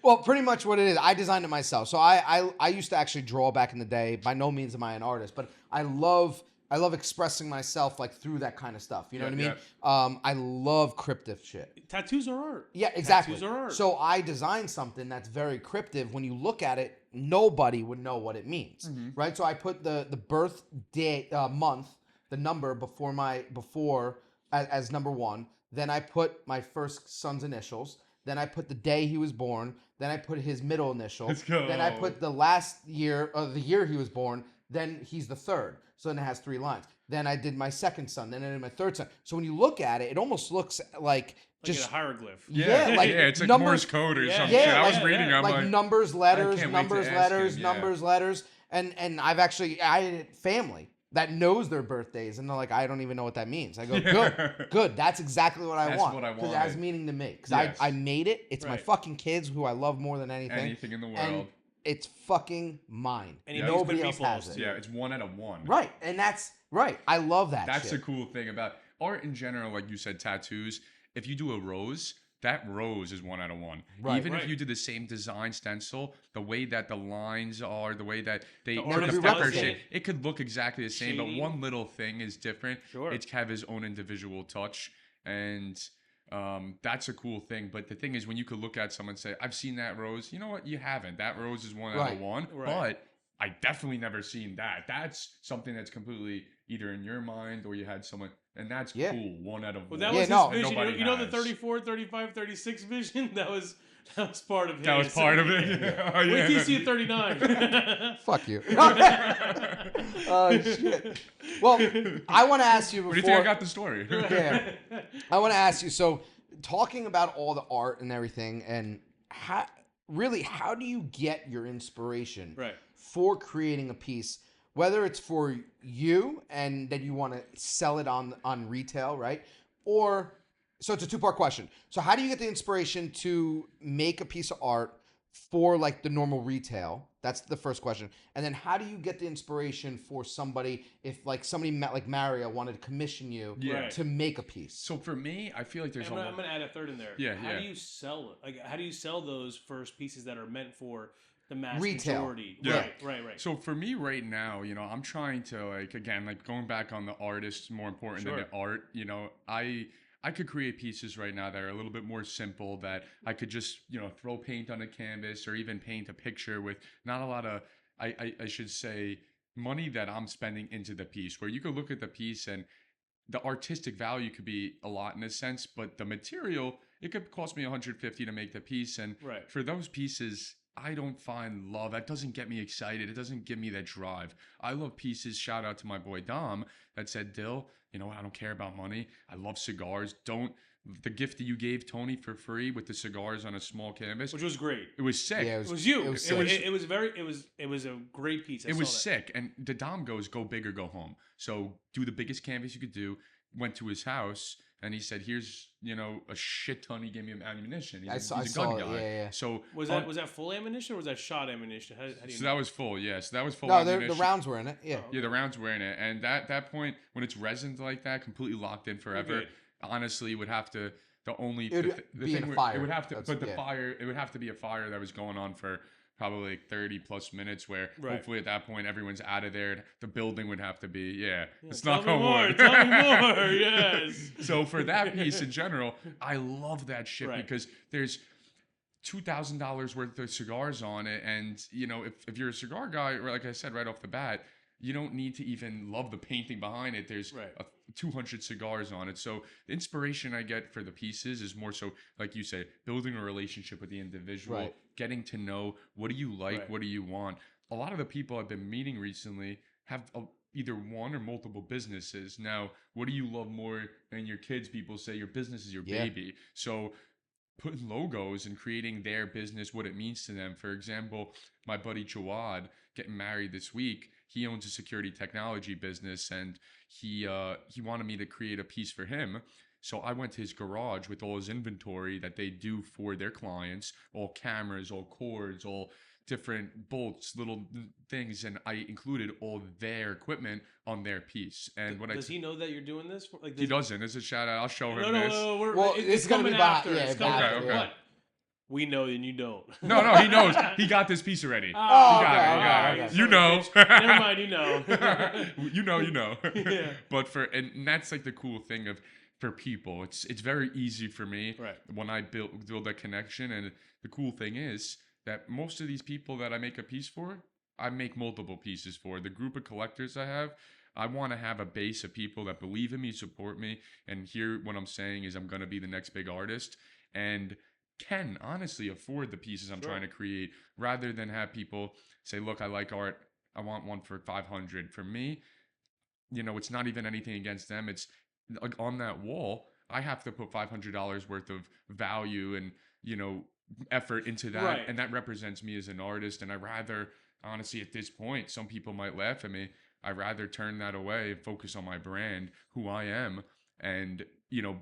Well, pretty much what it is. I designed it myself. So I used to actually draw back in the day. By no means am I an artist, but I love I love expressing myself like through that kind of stuff. You know what I mean? I love cryptic shit. Tattoos are art. Yeah, exactly. Tattoos are art. So I designed something that's very cryptic. When you look at it, nobody would know what it means, right? So I put the birth day month, the number before as number 1. Then I put my first son's initials. Then I put the day he was born. Then I put his middle initial. Let's go. Then I put the last year of the year he was born. Then he's the third. So then it has 3 lines. Then I did my second son. Then I did my third son. So when you look at it, it almost looks like just a hieroglyph. Yeah, like it's like numbers, Morse code or some yeah, shit. I was like, reading. I'm like numbers, letters, I can't wait to numbers, ask letters, him, numbers, letters, and I had family that knows their birthdays, and they're like, I don't even know what that means. I go, good. That's exactly what I want. Because it has meaning to me. Because I made it. It's my fucking kids who I love more than anything. Anything in the world. And it's fucking mine. And nobody else has it. Yeah, it's 1 out of 1. Right, and that's right. I love that. That's shit. the cool thing about art in general. Like you said, tattoos. If you do a rose, that rose is 1 out of 1. Right. Even if you did the same design stencil, the way that the lines are, the way that they artist the pepper does shape, it could look exactly the same, Shading. but one little thing is different. Sure. It's have his own individual touch, and that's a cool thing. But the thing is, when you could look at someone and say, "I've seen that rose," you know what? You haven't. That rose is 1 out of 1, but I definitely never seen that. That's something that's completely either in your mind or you had someone, and that's cool. 1 out of 1. Well, that was his vision. You know the 34, 35, 36 vision? That was part of his. That was part of it. Wait till you see a 39. Fuck you. Oh, shit. Well, I want to ask you before. What do you think I got the story? Yeah. I want to ask you, so talking about all the art and everything, and how do you get your inspiration for creating a piece, whether it's for you and then you want to sell it on retail, right? Or, so it's a 2-part question. So how do you get the inspiration to make a piece of art for like the normal retail? That's the first question. And then how do you get the inspiration for somebody, if like somebody met like Mario wanted to commission you to make a piece? So for me, I feel like there's I'm going to add a third in there. How do you sell it? Like, how do you sell those first pieces that are meant for the mass retail majority? Yeah. Right. So for me right now, I'm trying to like going back on the artist more important than the art. I could create pieces right now that are a little bit more simple, that I could just, throw paint on a canvas or even paint a picture with not a lot of, I should say, money that I'm spending into the piece, where you could look at the piece and the artistic value could be a lot in a sense, but the material, it could cost me $150 to make the piece. And for those pieces, I don't find love. That doesn't get me excited. It doesn't give me that drive. I love pieces. Shout out to my boy Dom that said, Dill, I don't care about money. I love cigars. The gift that you gave Tony for free with the cigars on a small canvas, which was great. It was sick. Yeah, it was you. It was a great piece. It was sick. And the Dom goes, go big or go home. So do the biggest canvas you could do. Went to his house and he said, here's, a shit ton. He gave me ammunition. He's a gun guy. Yeah. So was that full ammunition or was that shot ammunition? How do you know? That was full. Yes, that was full. No, ammunition. the rounds were in it. Yeah. Yeah, the rounds were in it. And that point, when it's resined like that, completely locked in forever, honestly, would have to. The thing in a fire. It would have to, fire. It would have to be a fire that was going on for probably like 30 plus minutes, where hopefully at that point everyone's out of there. The building would have to be, it's not Tell me more. Yes. So for that piece in general, I love that shit because there's $2,000 worth of cigars on it, and if you're a cigar guy, like I said right off the bat, you don't need to even love the painting behind it. There's 200 cigars on it. So the inspiration I get for the pieces is more so, like you said, building a relationship with the individual, getting to know, what do you like, what do you want. A lot of the people I've been meeting recently have either one or multiple businesses. Now, what do you love more than your kids? People say your business is your baby. So putting logos and creating their business, what it means to them. For example, my buddy Jawad getting married this week. He owns a security technology business, and he wanted me to create a piece for him. So I went to his garage with all his inventory that they do for their clients, all cameras, all cords, all different bolts, little things, and I included all their equipment on their piece. And does he know that you're doing this? He doesn't. It's a shout out. I'll show him this. It's gonna coming be after. it's coming after. Okay. We know and you don't. No, he knows. He got this piece already. Oh, He got it. okay. You know. Never mind, you know. you know. Yeah. But and that's like the cool thing for people. It's very easy for me when I build a connection. And the cool thing is that most of these people that I make a piece for, I make multiple pieces for. The group of collectors I have, I want to have a base of people that believe in me, support me, and hear what I'm saying is I'm going to be the next big artist. And can honestly afford the pieces I'm trying to create, rather than have people say, look, I like art, I want one for 500. For me, it's not even anything against them. It's like on that wall, I have to put $500 worth of value and effort into that, and that represents me as an artist. And I rather, honestly, at this point, some people might laugh at me, I'd rather turn that away and focus on my brand, who I am, and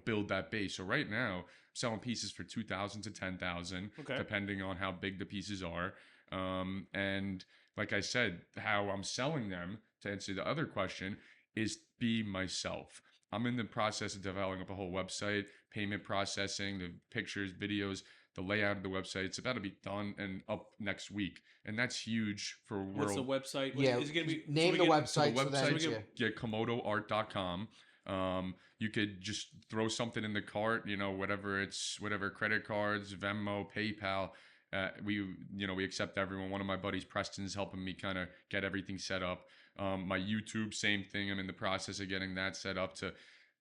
build that base. So right now, selling pieces for $2,000 to $10,000, depending on how big the pieces are. And like I said, how I'm selling them, to answer the other question, is be myself. I'm in the process of developing up a whole website, payment processing, the pictures, videos, the layout of the website. It's about to be done and up next week. And that's huge for What's the website? Is it gonna be, name the website. So the website, komodoart.com. You could just throw something in the cart, whatever credit cards, Venmo, PayPal. We accept everyone. One of my buddies, Preston's helping me kind of get everything set up. My YouTube, same thing. I'm in the process of getting that set up to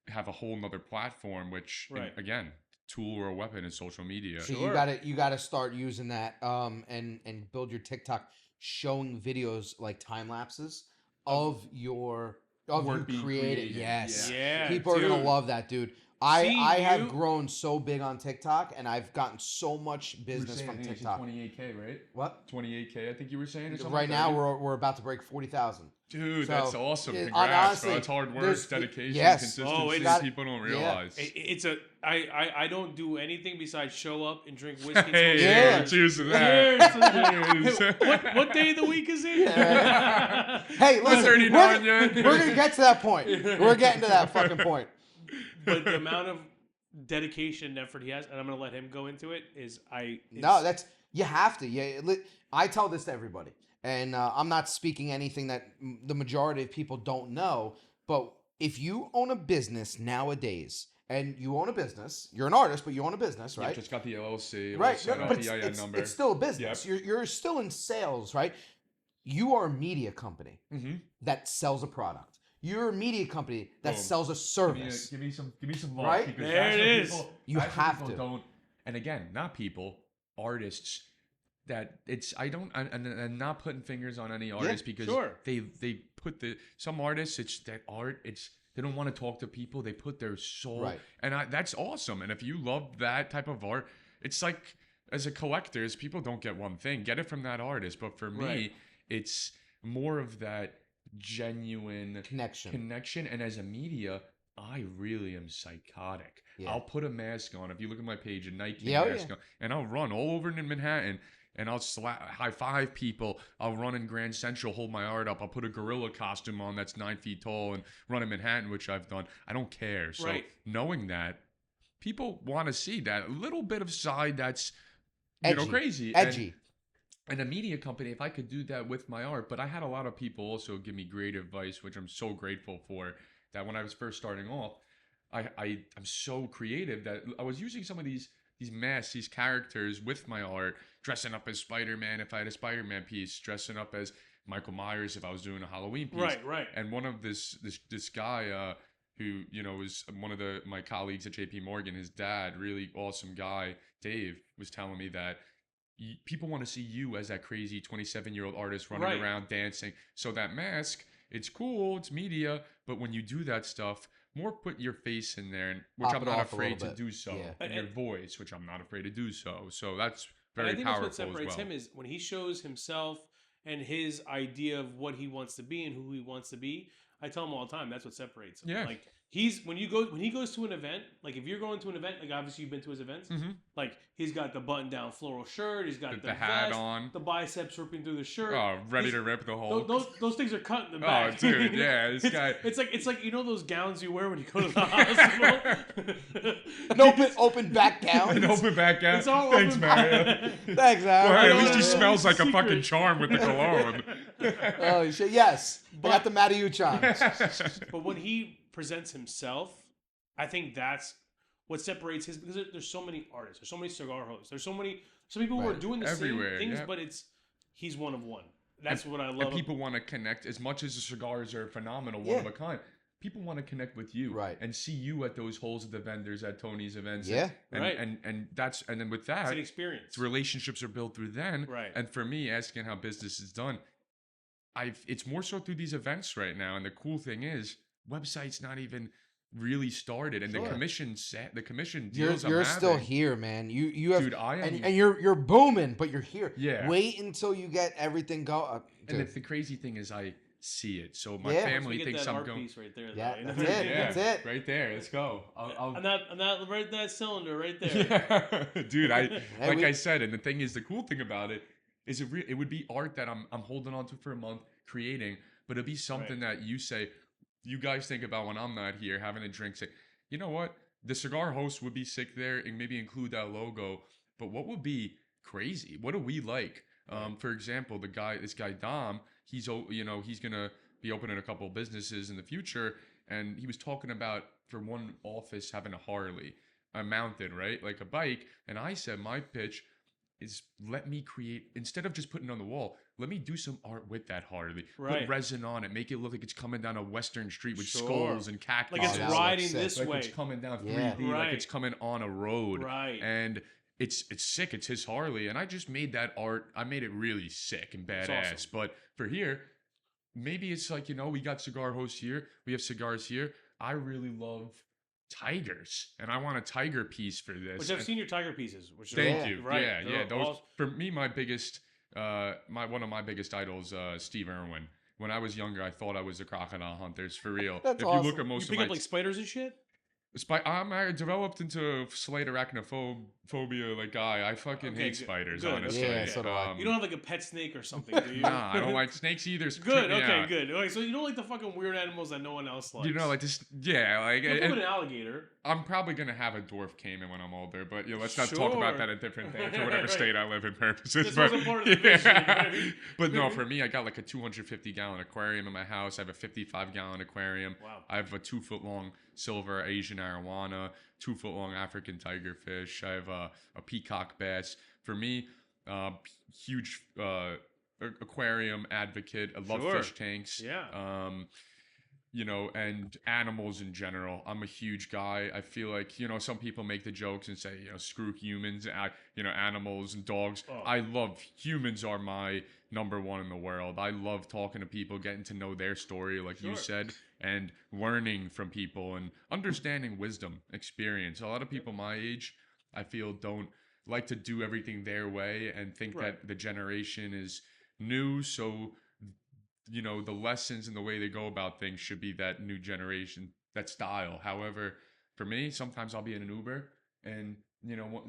have a whole nother platform, which again, tool or a weapon is social media. So you gotta start using that and build your TikTok showing videos like time lapses of you creating. Yes. Yeah. People are gonna love that, dude. I have grown so big on TikTok, and I've gotten so much business from TikTok. 28K, right? What? 28K, I think you were saying. Or something right now, we're about to break 40,000. Dude, so, that's awesome. Congrats, honestly, bro. It's hard work, dedication, consistency. People don't realize. I don't do anything besides show up and drink whiskey. Cheers to that. Cheers. What day of the week is it? Hey, listen, we're going to get to that point. We're getting to that fucking point. But the amount of dedication and effort he has, and I'm going to let him go into it, you have to. Yeah, I tell this to everybody. And I'm not speaking anything that the majority of people don't know, but if you own a business nowadays, and you own a business, you're an artist, but you own a business, right? You just got the LLC, right? But it's still a business. Yep. You're still in sales, right? You are a media company that sells a product. You're a media company that sells a service. Give me some love, right? There it is. You have to. Don't, and again, not people, artists. That I'm not putting fingers on any artist because they put some artists, it's that art, they don't want to talk to people, they put their soul, and that's awesome. And if you love that type of art, it's like, as a collector, people don't get one thing, get it from that artist. But for me, it's more of that genuine connection. And as a media, I really am psychotic. I'll put a mask on. If you look at my page, a Nike mask on, and I'll run all over in Manhattan. And I'll high five people. I'll run in Grand Central, hold my art up. I'll put a gorilla costume on that's 9 feet tall and run in Manhattan, which I've done. I don't care. So knowing that, people want to see that little bit of side that's crazy, edgy. And a media company, if I could do that with my art, but I had a lot of people also give me great advice, which I'm so grateful for. That when I was first starting off, I'm so creative that I was using some of these masks, these characters with my art, dressing up as Spider-Man if I had a Spider-Man piece, dressing up as Michael Myers if I was doing a Halloween piece. Right. And one of this guy who, was one of my colleagues at JP Morgan, his dad, really awesome guy, Dave, was telling me that people want to see you as that crazy 27-year-old artist running around dancing. So that mask, it's cool, it's media, but when you do that stuff, more put your face in there, which I'm not afraid to do so, and your voice, which I'm not afraid to do so. So that's very powerful as well. I think that's what separates him is when he shows himself and his idea of what he wants to be and who he wants to be. I tell him all the time that's what separates him. Yeah. Like when he goes to an event, like if you're going to an event, like obviously you've been to his events, like he's got the button down floral shirt, he's got the hat vest, on, the biceps ripping through the shirt. Oh, ready to rip the whole. Those things are cut in the back. Oh, dude, yeah, this guy. It's like you know those gowns you wear when you go to the hospital. An open back gown. An open back gown. It's all Thanks, open Mario. Thanks, Aaron. Well, hey, at least he know. smells like a Secret. fucking charm with the cologne. Oh shit! Yes, I got the Matteuchans. But when he presents himself, I think that's what separates his, because there's so many artists, there's so many cigar hosts, there's some people who are doing the Everywhere, same things, yeah. but he's one of one. That's what I love. And people want to connect as much as the cigars are phenomenal, one of a kind. People want to connect with you, Right. and see you at those holes of the vendors at Tony's events, Yeah. and, Right. and then with It's that, an experience. relationships are built through then, Right. And for me, asking how business is done, it's more so through these events right now. And the cool thing is, website's not even really started, and Sure. the commission deals You're I'm still having, here, man. You have, dude. I am, and you're booming, but you're here. Yeah. Wait until you get everything go. and the crazy thing is, I see it. So my Yeah. family We get thinks that I'm art going. piece right there. Yeah, though, you know? that's it. Yeah, That's it. right there. Let's go. I'll On that right that cylinder right there. Yeah, dude. Like we- I said, and the thing is, the cool thing about it is, it would be art that I'm holding on to for a month, creating, but it'd be something that you guys think about when I'm not here, having a drink. Say, you know what? The cigar host would be sick there, and maybe include that logo. But what would be crazy? What do we like? For example, this guy Dom, he's gonna be opening a couple of businesses in the future, and he was talking about, for one office, having a Harley, a mounted, right, like a bike. And I said my pitch is, let me create, instead of just putting it on the wall, let me do some art with that Harley. Right. Put resin on it, make it look like it's coming down a western street with Sure. skulls and cactus. Like it's that looks riding sick. this like way. it's coming down 3D, Yeah. like Right. it's coming on a road. Right. And it's sick. It's his Harley, and I just made that art. I made it really sick and That's badass. awesome. But for here, maybe it's like, we got cigar hosts here, we have cigars here. I really love tigers, and I want a tiger piece for this. Which I've And seen your tiger pieces. Which are thank awesome. you. Right. Yeah, They're those awesome. for me, my biggest, one of my biggest idols, Steve Irwin. When I was younger, I thought I was the crocodile hunters, for real. That's if you look awesome. at You most of pick my up like spiders and shit. I developed into slight arachnophobia like guy. I fucking Okay, hate good. spiders, Good, honestly. okay. Yeah, so do I. You don't have like a pet snake or something, do you? Nah, I don't like snakes either. so Good. trip me Okay. out. Good. Okay. So you don't like the fucking weird animals that no one else likes. You know, like this, yeah. Like, Look and at an alligator. I'm probably gonna have a dwarf caiman when I'm older, but let's not talk about Sure. that a different thing for whatever Right. state I live in purposes. This but wasn't part of the vision, right? but no, for me, I got like a 250-gallon aquarium in my house. I have a 55-gallon aquarium. Wow. I have a 2-foot-long silver Asian arowana, 2-foot-long African tigerfish. I have a peacock bass. For me, huge aquarium advocate. I love Sure. fish tanks. Yeah. And animals in general. I'm a huge guy. I feel like, some people make the jokes and say, screw humans, animals and dogs. Oh. I love humans are my number one in the world. I love talking to people, getting to know their story, like you Sure. said, and learning from people and understanding wisdom, experience. A lot of people my age, I feel, don't like to do everything their way and think Right. that the generation is new. So the lessons and the way they go about things should be that new generation, that style. However, for me, sometimes I'll be in an Uber and,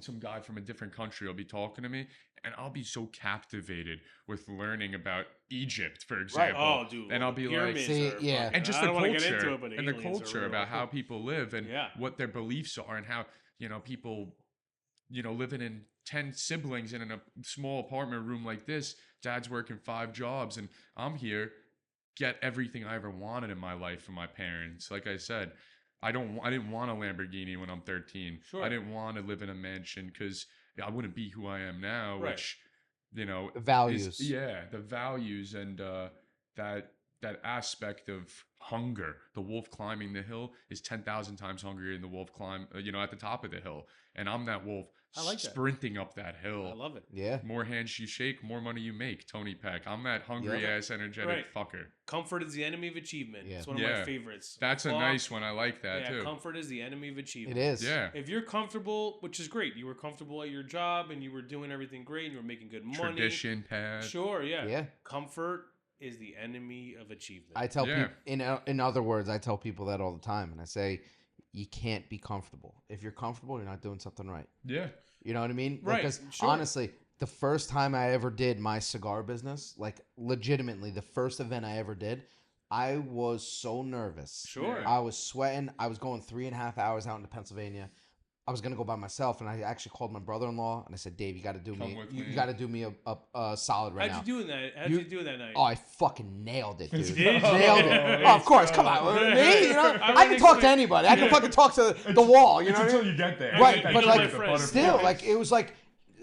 some guy from a different country will be talking to me, and I'll be so captivated with learning about Egypt, for example. Oh, dude. And I'll be like, pyramids See, are yeah. fucking- and just I the don't wanna get culture into it, but and the aliens are culture real. about how people live and Yeah. what their beliefs are and how, people, living in 10 siblings in a small apartment room like this, dad's working 5 jobs and I'm here, get everything I ever wanted in my life from my parents. Like I said, I didn't want a Lamborghini when I'm 13. Sure. I didn't want to live in a mansion because I wouldn't be who I am now, Right. which, The values. the values and that aspect of hunger. The wolf climbing the hill is 10,000 times hungrier than the wolf at the top of the hill. And I'm that wolf I like that. sprinting up that hill. I love it. Yeah. More hands you shake, more money you make. Tony Peck. I'm that hungry ass, energetic Right. fucker. Comfort is the enemy of achievement. Yeah. It's one of Yeah. my favorites. That's a Fuck. nice one. I like that Yeah, too. comfort is the enemy of It achievement. is. Yeah. If you're comfortable, which is great, you were comfortable at your job and you were doing everything great and you were making good money. Tradition pad. Sure, yeah. Yeah. Comfort is the enemy of achievement. I tell people, in other words, I tell people that all the time, and I say, you can't be comfortable. If you're comfortable, you're not doing something right. Yeah. You know what I mean? Right. Because sure. honestly, the first time I ever did my cigar business, like legitimately, the first event I ever did, I was so nervous. Sure. I was sweating. I was going 3.5 hours out into Pennsylvania. I was gonna go by myself, and I actually called my brother-in-law, and I said, "Dave, you got to do me. You got to do me a solid right now." How'd you do that? How'd you do that night? Oh, I fucking nailed it, dude. Did Nailed you? it. Oh, of course, come on, me. You know, I can talk to anybody. I can fucking talk to the wall. You know, until you get there, right? You But get like, the still, like it was like.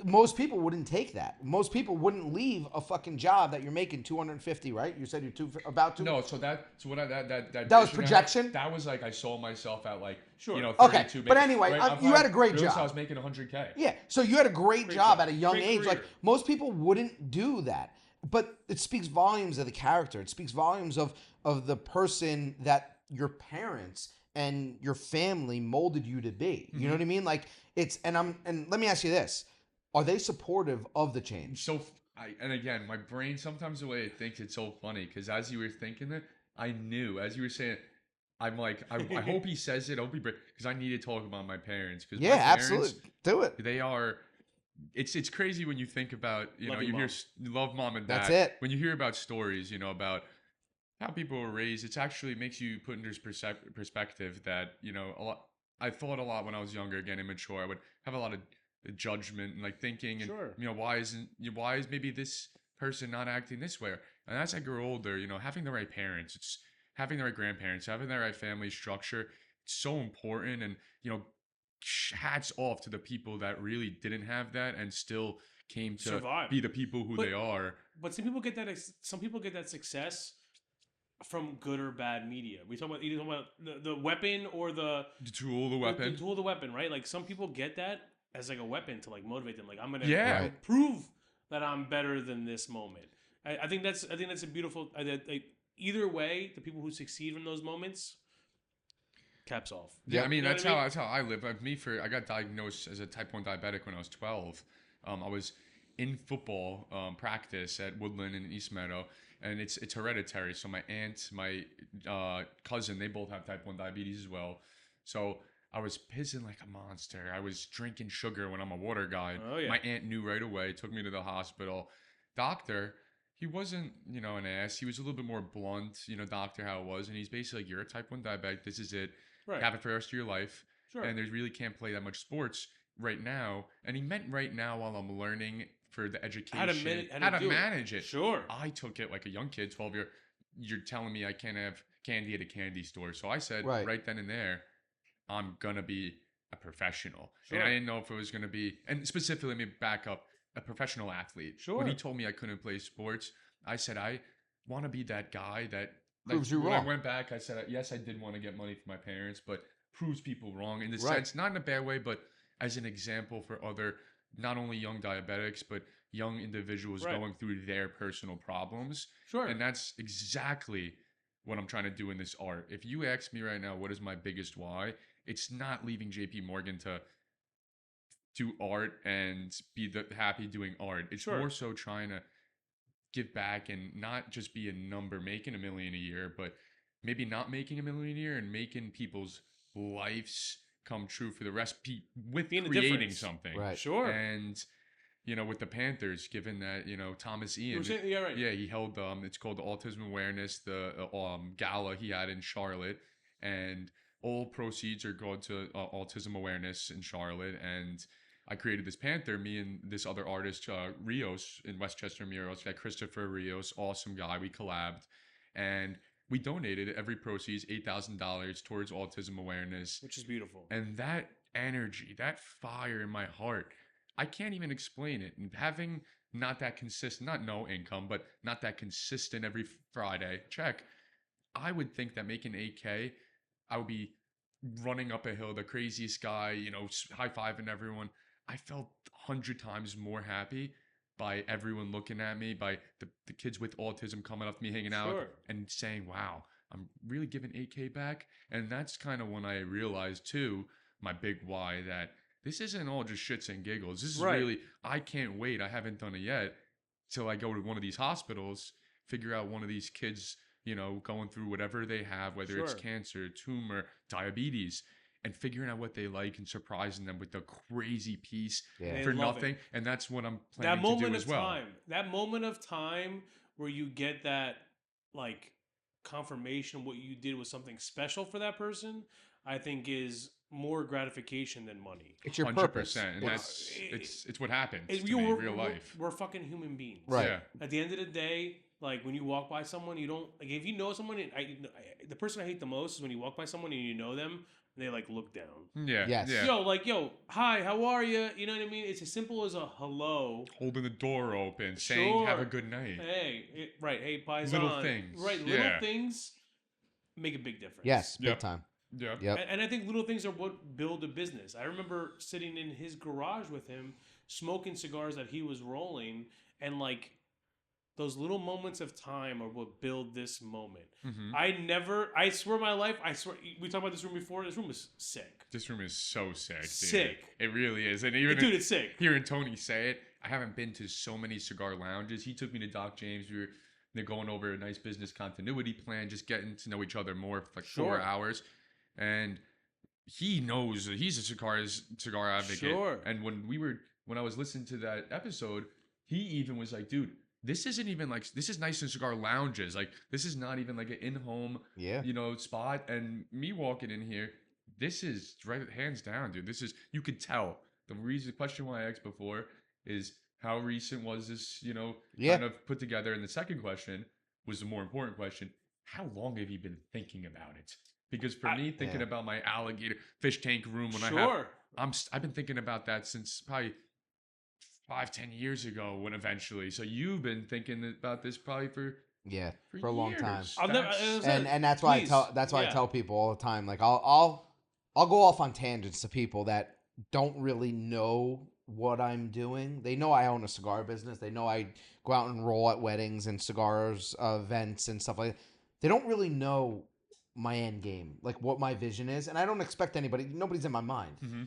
Most people wouldn't take that. Most people wouldn't leave a fucking job that you're making 250, right? You said you're about to. No, so that was projection. That was like I saw myself at like sure. 32. Okay, but anyway, you had a great job. I was making 100K. Yeah, so you had a great job at a young age. Career. Like most people wouldn't do that, but it speaks volumes of the character. It speaks volumes of the person that your parents and your family molded you to be. You know what I mean? Like it's and let me ask you this. Are they supportive of the change? So, and again, my brain, sometimes the way it thinks, it's so funny, because as you were thinking it, I knew, as you were saying it, I'm like, I hope he says it, I hope he, because I need to talk about my parents. Cause my parents, absolutely. Do it. They are, it's crazy when you think about, you Love know, you mom. hear, love mom and dad. That's it. When you hear about stories, you know, about how people were raised, it actually makes you put into perspective that, you know, I thought a lot when I was younger, again, immature. I would have a lot of judgment and like thinking and you know why is maybe this person not acting this way, and as I grow older, you know, having the right parents, it's having the right grandparents, having the right family structure, it's so important. And you know, hats off to the people that really didn't have that and still came to be the people who they are. But some people get that success from good or bad media. We talk about either the weapon or the tool, the weapon. The tool, the weapon, right? Like some people get that as like a weapon to like motivate them. Like I'm gonna prove that I'm better than this moment. I think that's a beautiful. Either way, the people who succeed in those moments, caps off. Yeah, I mean that's how I live. I got diagnosed as a type 1 diabetic when I was 12. I was in football practice at Woodland in East Meadow, and it's hereditary. So my aunt, my cousin, they both have type 1 diabetes as well. So I was pissing like a monster. I was drinking sugar when I'm a water guy. Oh, yeah. My aunt knew right away, took me to the hospital. Doctor, he wasn't, you know, an ass. He was a little bit more blunt, you know, doctor, how it was. And he's basically like, you're a type 1 diabetic. This is it. Right. Have it for the rest of your life. Sure. And they really can't play that much sports right now. And he meant right now while I'm learning for the education. How to manage it. Sure. I took it like a young kid, 12-year. You're telling me I can't have candy at a candy store. So I said right then and there, I'm going to be a professional. Sure. And I didn't know if it was going to be, and specifically, let me back up, a professional athlete. Sure. When he told me I couldn't play sports, I said, I want to be that guy that proves you when wrong. I went back, I said, yes, I did want to get money from my parents, but proves people wrong in the sense, not in a bad way, but as an example for other, not only young diabetics, but young individuals going through their personal problems. Sure. And that's exactly what I'm trying to do in this art. If you ask me right now, what is my biggest why? It's not leaving JP Morgan to do art and be happy doing art. It's more so trying to give back and not just be a number, making $1 million a year, but maybe not making $1 million a year and making people's lives come true for the rest with being creating something. Right. Sure. And you know, with the Panthers, given that, you know, Thomas Ian, he held it's called the Autism Awareness, the gala he had in Charlotte, and all proceeds are going to autism awareness in Charlotte. And I created this Panther, me and this other artist, Rios in Westchester Murals, got Christopher Rios, awesome guy. We collabed and we donated every proceeds, $8,000 towards autism awareness. Which is beautiful. And that energy, that fire in my heart, I can't even explain it. And having not that consistent, not no income, but not that consistent every Friday check, I would think that making 8K, I would be running up a hill, the craziest guy, you know, high-fiving everyone. I felt 100 times more happy by everyone looking at me, by the kids with autism coming up to me, hanging out and saying, wow, I'm really giving 8K back. And that's kind of when I realized too, my big why, that this isn't all just shits and giggles. This is really, I can't wait. I haven't done it yet till I go to one of these hospitals figure out one of these kids, going through whatever they have, whether it's cancer, tumor, diabetes, and figuring out what they like and surprising them with a crazy piece for nothing. And that's what I'm planning to do as well. That moment of time where you get that like confirmation what you did was something special for that person, I think is more gratification than money. It's your purpose. 100%. And it's what happens to me in real life. We're fucking human beings. Right. Yeah. At the end of the day, like when you walk by someone, you don't like if you know someone. The person I hate the most is when you walk by someone and you know them and they like look down. Yeah. Yes. Yeah. Yo, hi, how are you? You know what I mean? It's as simple as a hello, holding the door open, saying have a good night. Hey, hey, paisan. Little things. Right, little things make a big difference. Yes, big time. Yep. And I think little things are what build a business. I remember sitting in his garage with him, smoking cigars that he was rolling, and like those little moments of time are what build this moment. Mm-hmm. I swear my life, we talked about this room before. This room is sick. This room is so sick, dude. Sick. It really is. And even dude, it's sick. Hearing Tony say it, I haven't been to so many cigar lounges. He took me to Doc James. They're going over a nice business continuity plan, just getting to know each other more for like 4 hours. And he knows that he's a cigar advocate. Sure. And when I was listening to that episode, he even was like, dude, this isn't even like, this is nice in cigar lounges. Like, this is not even like an in-home, spot. And me walking in here, this is right, hands down, dude. This is, you could tell. The question why I asked before is how recent was this, kind of put together? And the second question was the more important question. How long have you been thinking about it? Because for me, thinking about my alligator fish tank room I've been thinking about that since probably 5-10 years ago eventually. So you've been thinking about this probably for a long time. And that's why I tell people all the time, like I'll go off on tangents to people that don't really know what I'm doing. They know I own a cigar business. They know I go out and roll at weddings and cigars events and stuff like that. They don't really know my end game, like what my vision is, and I don't expect nobody's in my mind. Mm-hmm.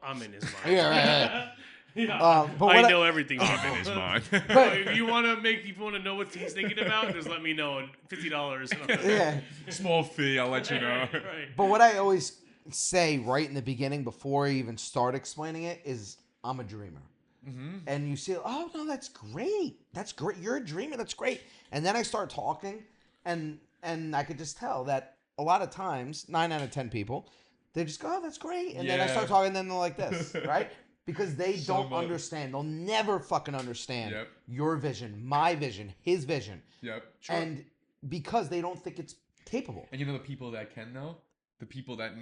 I'm in his mind. Yeah. I know everything. I'm in his mind. But if you want to know what he's thinking about, just let me know. $50. Yeah, small fee. I'll let you know. Right. But what I always say right in the beginning, before I even start explaining it, is I'm a dreamer. Mm-hmm. And you say, "Oh no, that's great. That's great. You're a dreamer. That's great." And then I start talking, and I could just tell that a lot of times, 9 out of 10 people, they just go, "Oh, that's great." And then I start talking, and then they're like this, right? Because they don't understand. They'll never fucking understand your vision, my vision, his vision. Yep. Sure. And because they don't think it's capable. And you know the people that can, though? The people that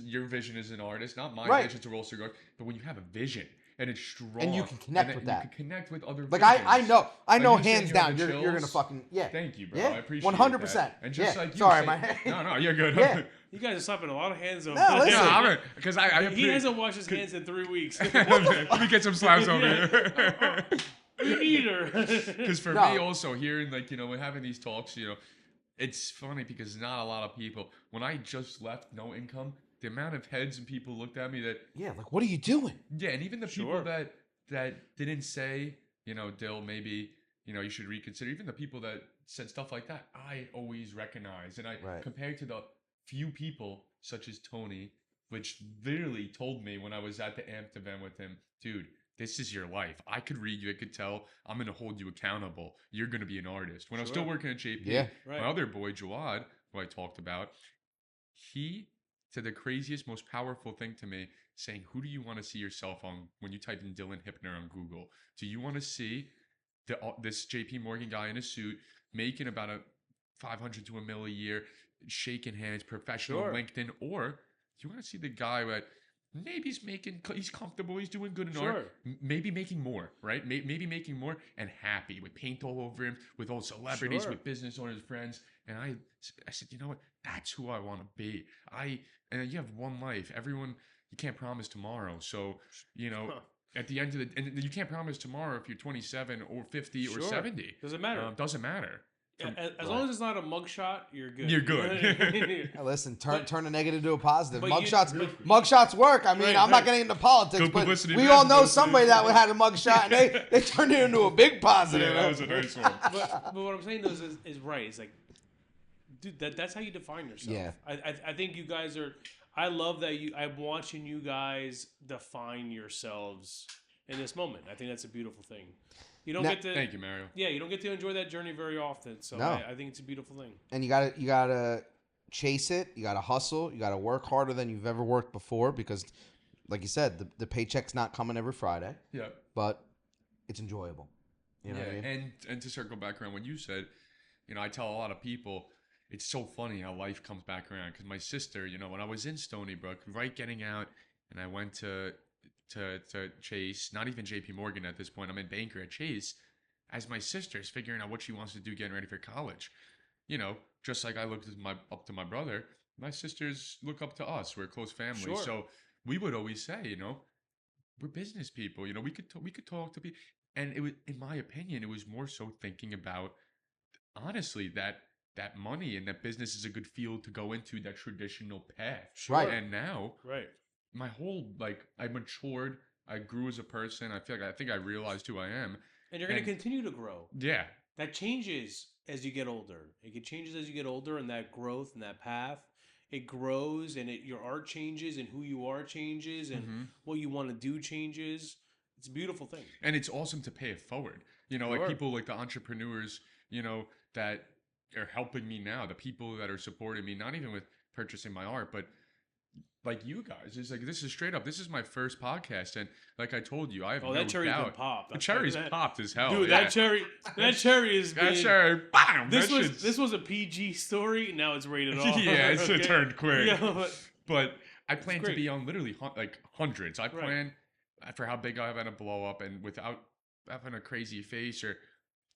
your vision as an artist, not my vision to roll cigars, but when you have a vision and it's strong. And you can connect with that. You can connect with other like visions. I know hands down, you're going to fucking, Thank you, bro. Yeah, I appreciate 100%. that. And just like you sorry, No, you're good. Yeah. You guys are slapping a lot of hands over. No, listen. Because he hasn't washed his hands in 3 weeks. Let me get some slaps over here. Either. Because for me also, hearing when having these talks, it's funny because not a lot of people, when I just left no income, the amount of heads and people looked at me that... Yeah, like, what are you doing? Yeah, and even the people that didn't say, Dill, maybe, you should reconsider. Even the people that said stuff like that, I always recognize. And compared to the few people, such as Tony, which literally told me when I was at the Amped event with him, dude, this is your life. I could read you. I could tell. I'm going to hold you accountable. You're going to be an artist. When I was still working at JP, my other boy, Jawad, who I talked about, he said the craziest, most powerful thing to me, saying, who do you want to see yourself on when you type in Dylan Hipner on Google? Do you want to see this JP Morgan guy in a suit making about $500 to $1 million a year, shaking hands, professional LinkedIn, or do you want to see the guy that maybe he's comfortable, he's doing good in art, maybe making more, right? Maybe making more and happy with paint all over him, with all celebrities, with business owners, friends. And I said, you know what? That's who I want to be. And you have one life. Everyone, you can't promise tomorrow. So, at the end of and you can't promise tomorrow if you're 27 or 50 or 70. Doesn't matter. Doesn't matter. As long as it's not a mugshot, you're good. You're good. Hey, listen, turn a negative to a positive. but Mugshots work. I mean, I'm not getting into politics, Good but publicity, we bad all know publicity. somebody that had a mugshot, and they turned it into a big positive. Yeah, that was a nice one. but what I'm saying though is right. It's like, dude, that's how you define yourself. Yeah. I think you guys are. I love that I'm watching you guys define yourselves in this moment. I think that's a beautiful thing. You don't get to. Thank you, Mario. Yeah, you don't get to enjoy that journey very often. So No. I think it's a beautiful thing. And you gotta chase it. You gotta hustle. You gotta work harder than you've ever worked before because, like you said, the paycheck's not coming every Friday. Yeah. But it's enjoyable. You know what I mean? And to circle back around what you said, I tell a lot of people, it's so funny how life comes back around. Because my sister, when I was in Stony Brook, right getting out, and I went to Chase, not even JP Morgan at this point, I'm in banker at Chase, as my sister's figuring out what she wants to do getting ready for college. Just like I looked up to my brother, my sisters look up to us. We're a close family. Sure. So we would always say, we're business people. We could talk to people. And it was, in my opinion, it was more so thinking about, honestly, that money and that business is a good field to go into, that traditional path. Sure. Right. And now, right, my whole, I matured, I grew as a person. I think I realized who I am. And you're going to continue to grow. Yeah. That changes as you get older. It changes as you get older, and that growth and that path, it grows, and your art changes, and who you are changes, and what you want to do changes. It's a beautiful thing. And it's awesome to pay it forward. Like people like the entrepreneurs, that are helping me now, the people that are supporting me, not even with purchasing my art, but like you guys. It's like, this is straight up. This is my first podcast, and like I told you, I have no that cherry's doubt. been popped. The cherry's popped as hell. Dude, yeah. that cherry is that cherry. Bam! This was a PG story. Now it's rated R. Yeah, it's turned quick. Yeah, but I plan to be on literally like hundreds. I plan for how big I'm gonna blow up, and without having a crazy face, or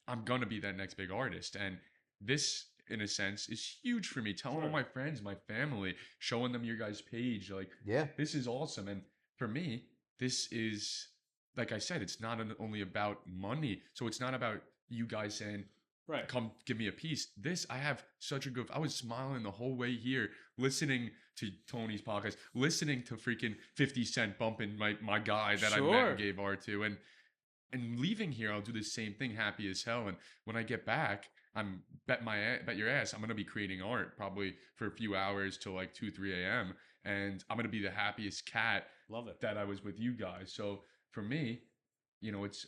I'm gonna be that next big artist. And this, in a sense, is huge for me. Telling all my friends, my family, showing them your guys' page, like, this is awesome. And for me, this is, like I said, it's not only about money. So it's not about you guys saying, come give me a piece. I have such a good, I was smiling the whole way here, listening to Tony's podcast, listening to freaking 50 Cent bumping my guy that I met and gave art to. And leaving here, I'll do the same thing, happy as hell. And when I get back, I'm bet your ass, I'm gonna be creating art probably for a few hours till like 2-3 a.m. and I'm gonna be the happiest cat. Love it. That I was with you guys. So for me, it's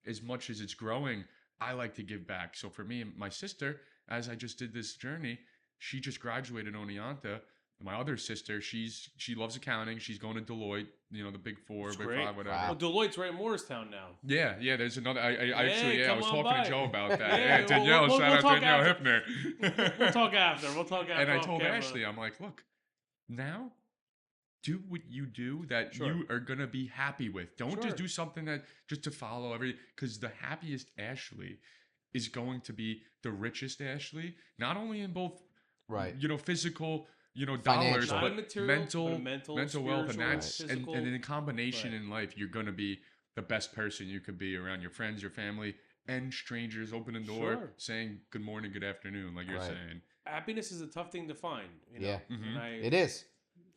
as much as it's growing, I like to give back. So for me and my sister, as I just did this journey, she just graduated Oneonta. My other sister, she loves accounting. She's going to Deloitte, the Big Four, Big Five, whatever. Well, Deloitte's right in Morristown now. Yeah. There's another. I was talking to Joe about that. Yeah, Danielle, shout out Danielle Hipner. We'll talk after. And I told Ashley, I'm like, look, now do what you do that you are gonna be happy with. Don't just do something that just to follow because the happiest Ashley is going to be the richest Ashley, not only in both, physical. Dollars, but mental wealth, and that's and in combination in life, you're gonna be the best person you could be around your friends, your family, and strangers. Open the door, saying good morning, good afternoon, like you're saying. Happiness is a tough thing to find. Yeah, it is,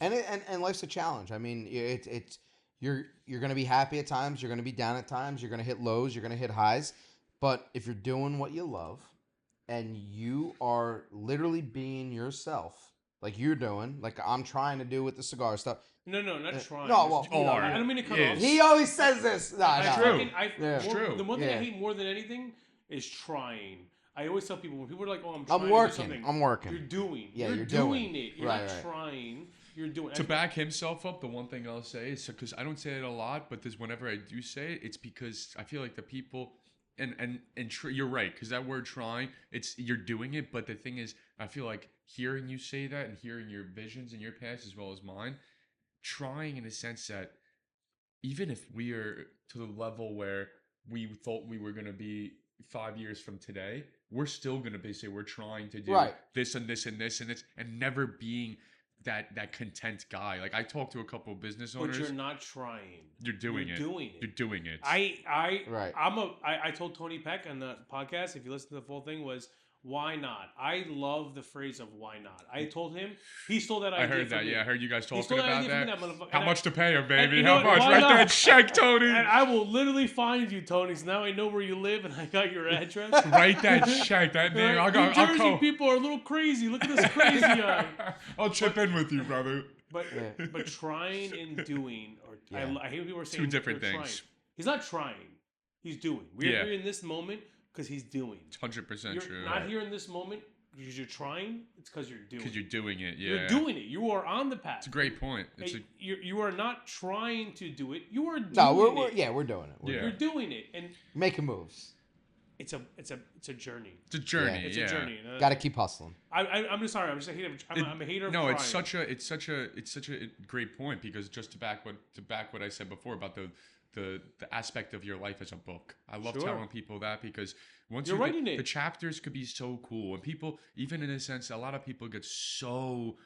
and life's a challenge. I mean, it's you're gonna be happy at times, you're gonna be down at times, you're gonna hit lows, you're gonna hit highs, but if you're doing what you love, and you are literally being yourself. Like you're doing, like I'm trying to do with the cigar stuff. No, not trying. No, well, I don't mean to cut off. He always says this. It's true. It's true. The one thing I hate more than anything is trying. I always tell people when people are like, "Oh, I'm working. I'm working." You're doing. Yeah, you're doing it. You're not trying. You're doing. To back himself up, the one thing I'll say is because I don't say it a lot, but whenever I do say it, it's because I feel like the people. And you're right, because that word trying, you're doing it, but the thing is, I feel like hearing you say that and hearing your visions in your past as well as mine, trying in a sense that even if we are to the level where we thought we were going to be 5 years from today, we're still going to say we're trying to do this and this and this and this, and never being that content guy. Like I talked to a couple of business owners. But you're not trying. You're doing it. You're doing it. I told Tony Peck on the podcast, if you listen to the full thing, was why not? I love the phrase of why not. I told him, he stole that idea. I heard that. Me. Yeah, I heard you guys He talking about that. motherfucker. How much to pay him, baby? you know How much? why Write not? that check, Tony. And I will literally find you, Tony. So now I know where you live and I got your address. Write that check. That name. New Jersey people are a little crazy. Look at this crazy guy. I'll chip in with you, brother. But trying and doing, or I hate when people are saying two different things. Trying. He's not trying. He's doing. We're here in this moment because he's doing. 100% true. You're not here in this moment because you're trying. It's because you're doing. Because you're doing it. Yeah. You're doing it. You are on the path. It's a great point. You are not trying to do it. You are doing it. No, we're doing it. You're doing it, and making moves. It's a journey. It's a journey. It's a journey. Got to keep hustling. I'm just sorry. I'm just a hater. I'm a hater. No, of it's such a great point, because just to back what I said before about the aspect of your life as a book. I love telling people that, because once you're writing it, the chapters could be so cool, and people, even in a sense, a lot of people get so,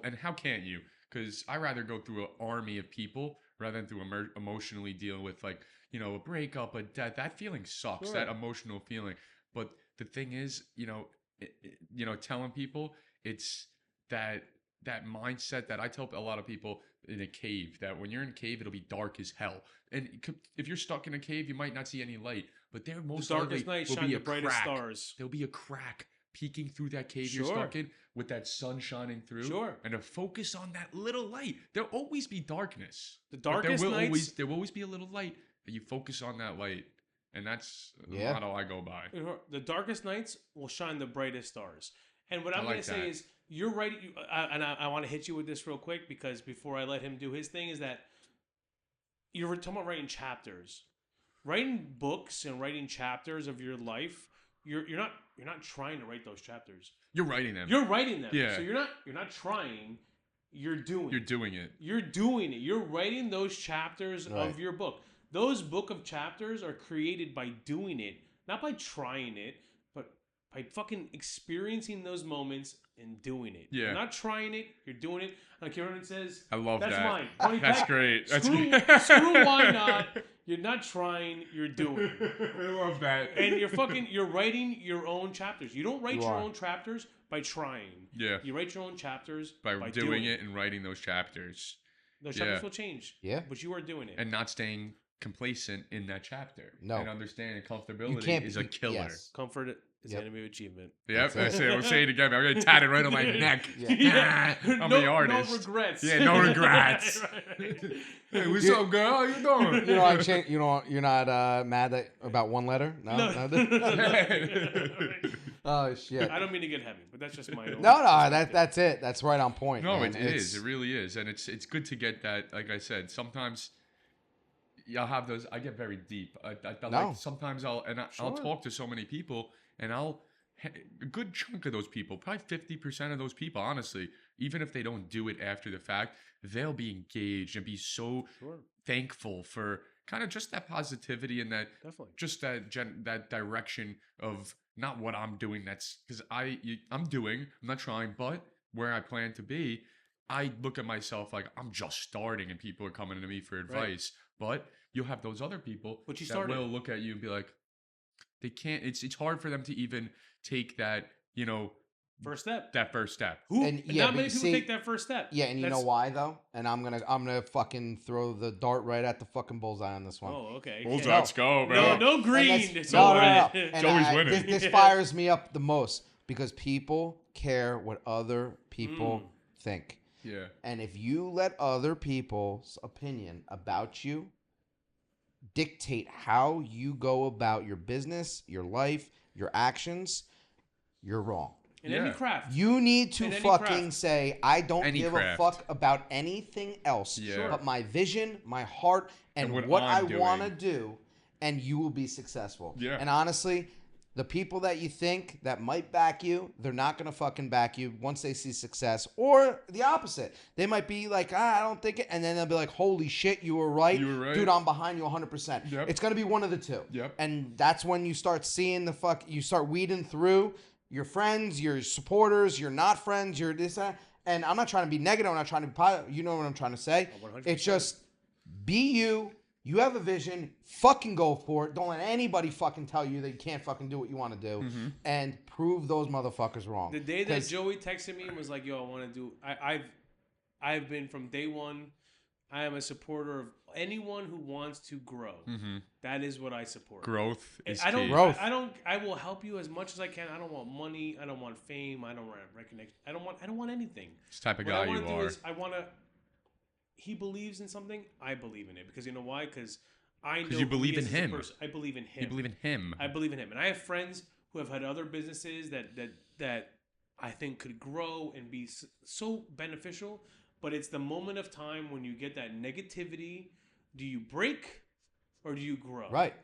and how can't you? Because I rather go through an army of people rather than through emotionally deal with, like, you know, a breakup, a death. That feeling sucks. That emotional feeling. But the thing is, telling people, it's that mindset that I tell a lot of people in a cave, that when you're in a cave, it'll be dark as hell. And if you're stuck in a cave, you might not see any light. But there most likely will be a brightest stars. There'll be a crack peeking through that cave you're stuck in, with that sun shining through. And to focus on that little light. There'll always be darkness. The darkest nights. There will always be a little light. But you focus on that light. And that's the motto I go by. The darkest nights will shine the brightest stars. And what I'm going to say is, you're right. And I want to hit you with this real quick, because before I let him do his thing, is that you're talking about writing chapters. Writing books and writing chapters of your life, you're not trying to write those chapters. You're writing them. You're writing them. Yeah. So you're not trying. You're doing. You're doing it. You're doing it. You're writing those chapters of your book. Those book of chapters are created by doing it, not by trying it, but by fucking experiencing those moments and doing it. Yeah. You're not trying it. You're doing it. Like Kieran says, I love that's that. mine. That's great. Screw why not? You're not trying. You're doing. I love that. And you're writing your own chapters. You don't write your own chapters by trying. Yeah. You write your own chapters by doing it and writing those chapters. Those chapters will change. Yeah. But you are doing it. And not staying complacent in that chapter. No. And understanding comfortability is a killer. Yes. Comfort is the enemy of achievement. Yep, that's it. We'll say it again. I'm going to tat it right on my neck. I'm the artist. No regrets. Yeah, no regrets. Hey, what's up, girl? How you doing? You're not mad about one letter? No. Oh shit. I don't mean to get heavy, but that's just my own. No, that's it. That's right on point. No, man. it is. It really is, and it's good to get that. Like I said, sometimes I'll have those. I get very deep. Like sometimes I'll talk to so many people, and a good chunk of those people, probably 50% of those people, honestly, even if they don't do it after the fact, they'll be engaged and be so thankful for kind of just that positivity and that just that direction of not what I'm doing. That's because I'm not trying, but where I plan to be, I look at myself like I'm just starting, and people are coming to me for advice. But you'll have those other people that will look at you and be like, they can't. It's hard for them to even take that, first step. That first step. Not many people take that first step. Yeah, and you know why though? And I'm gonna fucking throw the dart right at the fucking bullseye on this one. Oh, okay. Bullseye, let's go, bro. No green. It's always winning. This fires me up the most, because people care what other people think. Yeah. And if you let other people's opinion about you dictate how you go about your business, your life, your actions, you're wrong. In any craft. You need to fucking say, I don't give a fuck about anything else but my vision, my heart, and what I want to do, and you will be successful. Yeah. And honestly, the people that you think that might back you, they're not going to fucking back you once they see success. Or the opposite. They might be like, I don't think it. And then they'll be like, holy shit, you were right. Dude, I'm behind you 100%. Yep. It's going to be one of the two. Yep. And that's when you start seeing you start weeding through your friends, your supporters, your not friends, your this, that. And I'm not trying to be negative. I'm not trying to be positive. You know what I'm trying to say. 100%. It's just be you. You have a vision, fucking go for it. Don't let anybody fucking tell you that you can't fucking do what you want to do, and prove those motherfuckers wrong. The day that Joey texted me and was like, "Yo, I want to do," I've been from day one. I am a supporter of anyone who wants to grow. That is what I support. Growth is I don't. key. Growth. I will help you as much as I can. I don't want money. I don't want fame. I don't want recognition. I don't want anything. It's the type of What guy I want you to do are. is I want to. He believes in something. I believe in it because you know why? Because I know you believe who he in is as a him. person. I believe in him. You believe in him. I believe in him, and I have friends who have had other businesses that I think could grow and be so beneficial. But it's the moment of time when you get that negativity. Do you break or do you grow? Right.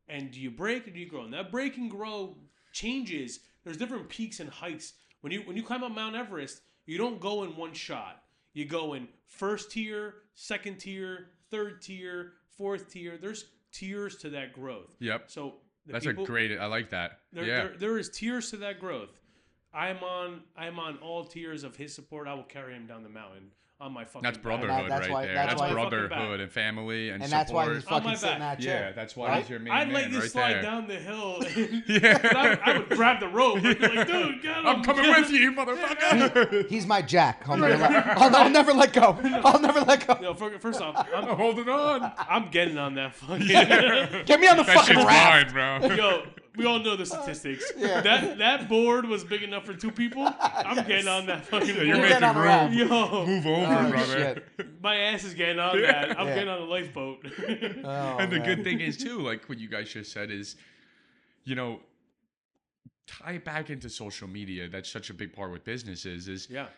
And do you break or do you grow? And that break and grow changes. There's different peaks and heights. When you climb up Mount Everest, you don't go in one shot. You go in first tier, second tier, third tier, fourth tier. There's tiers to that growth. Yep. So That's a great. I like that. There is tiers to that growth. I'm on all tiers of his support. I will carry him down the mountain on my fucking That's back. brotherhood That's right why- there. that's That's why- brotherhood and family and that's why support. he's On fucking my sitting in back. that chair. Yeah, that's why Right? he's your main I'd man let you right slide there. down the hill. Yeah. But I would grab the rope. I'd be like, dude, get him. I'm coming with you, motherfucker. He's my Jack. I'll never let go. I'll never let go. No, first off, I'm holding on. I'm getting on that fucking. Get me on the That fucking shit's raft. mine, bro. Yo, we all know the statistics. Yeah. That board was big enough for two people. I'm getting on that fucking board. You're We're making getting on the room. raft. Yo, Move over, Oh, brother. shit. my ass is getting on that. I'm Yeah. getting on the lifeboat. Oh, And the man. good thing is too, like what you guys just said is, tie it back into social media. That's such a big part with businesses. Is Yeah.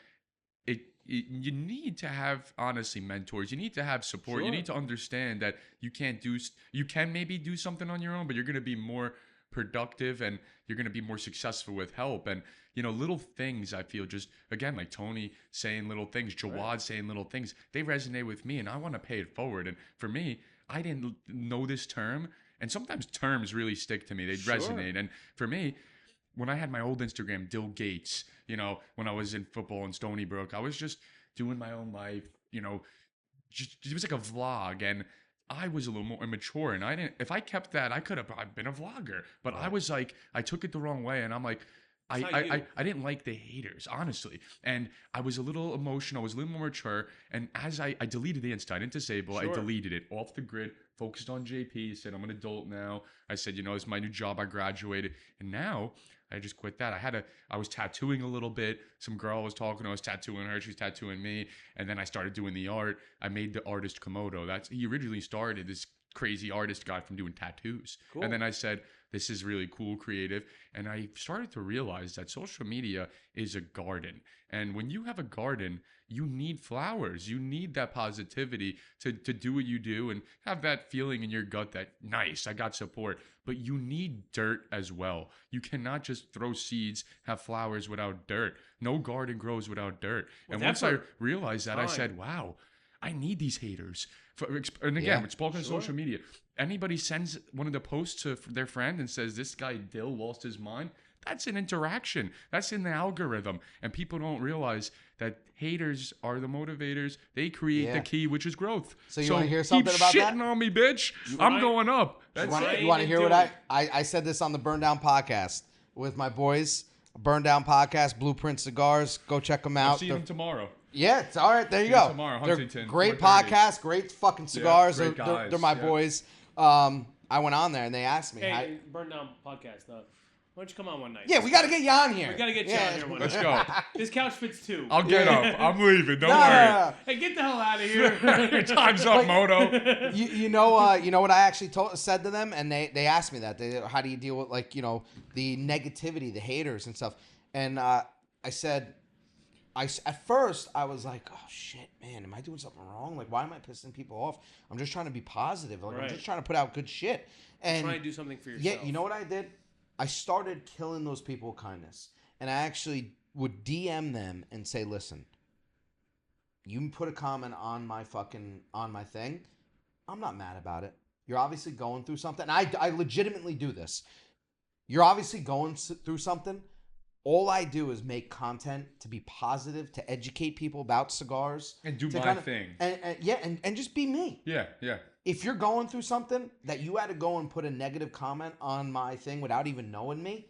you need to have honestly mentors. You need to have support. You Sure. need to understand that you can maybe do something on your own, but you're going to be more productive and you're going to be more successful with help. And little things, I feel, just again, like Tony saying little things, Jawad saying little things, they resonate with me and I want to pay it forward. And for me, I didn't know this term, and sometimes terms really stick to me. They resonate. And for me, when I had my old Instagram, Dill Gates, when I was in football in Stony Brook, I was just doing my own life, just, it was like a vlog, and I was a little more immature, and if I kept that, I could have been a vlogger, but I was like, I took it the wrong way, and I'm like, I didn't like the haters, honestly, and I was a little emotional, I was a little more mature, and as I deleted the Insta, I didn't disable, I deleted it off the grid, focused on JP, said I'm an adult now, I said, it's my new job, I graduated, and now I just quit that. I was tattooing a little bit. Some girl was talking. I was tattooing her. She was tattooing me. And then I started doing the art. I made the Artist Komodo. He originally started this crazy artist guy from doing tattoos. Cool. And then I said, this is really cool, creative. And I started to realize that social media is a garden. And when you have a garden, you need flowers. You need that positivity to do what you do and have that feeling in your gut that, nice, I got support. But you need dirt as well. You cannot just throw seeds, have flowers without dirt. No garden grows without dirt. And once I realized that, I said, wow, I need these haters. And again, it's spoken on social media. Anybody sends one of the posts to their friend and says, this guy Dill lost his mind, that's an interaction. That's in the algorithm. And people don't realize that haters are the motivators. They create the key, which is growth. So you want to hear something about keep that? shitting on me, bitch. I'm going up. You want to hear what I said this on the Burn Down podcast with my boys. Burn Down podcast, Blueprint Cigars. Go check them out. I'll see them tomorrow. Yeah, it's all right. There you go. Tomorrow, They're Huntington, great 4:30. podcast, great fucking cigars. great They're my guys, boys. I went on there and they asked me. Hey, Burn Down podcast. Why don't you come on one night? Yeah, we got to get you on here. We got to get you on here one Let's night. go. This couch fits two. I'll get up. I'm leaving. Don't No. worry. Hey, get the hell out of here. Time's up, Moto. You know what I actually said to them, and they asked me that. How do you deal with the negativity, the haters and stuff? And I said, at first I was like, oh shit, man, am I doing something wrong? Like, why am I pissing people off? I'm just trying to be positive. Like, I'm just trying to put out good shit. And trying to do something for yourself. Yeah, you know what I did? I started killing those people with kindness, and I actually would DM them and say, listen, you put a comment on my thing. I'm not mad about it. You're obviously going through something. I legitimately do this. You're obviously going through something. all I do is make content to be positive, to educate people about cigars. And do to my thing. And just be me. Yeah, yeah. If you're going through something that you had to go and put a negative comment on my thing without even knowing me,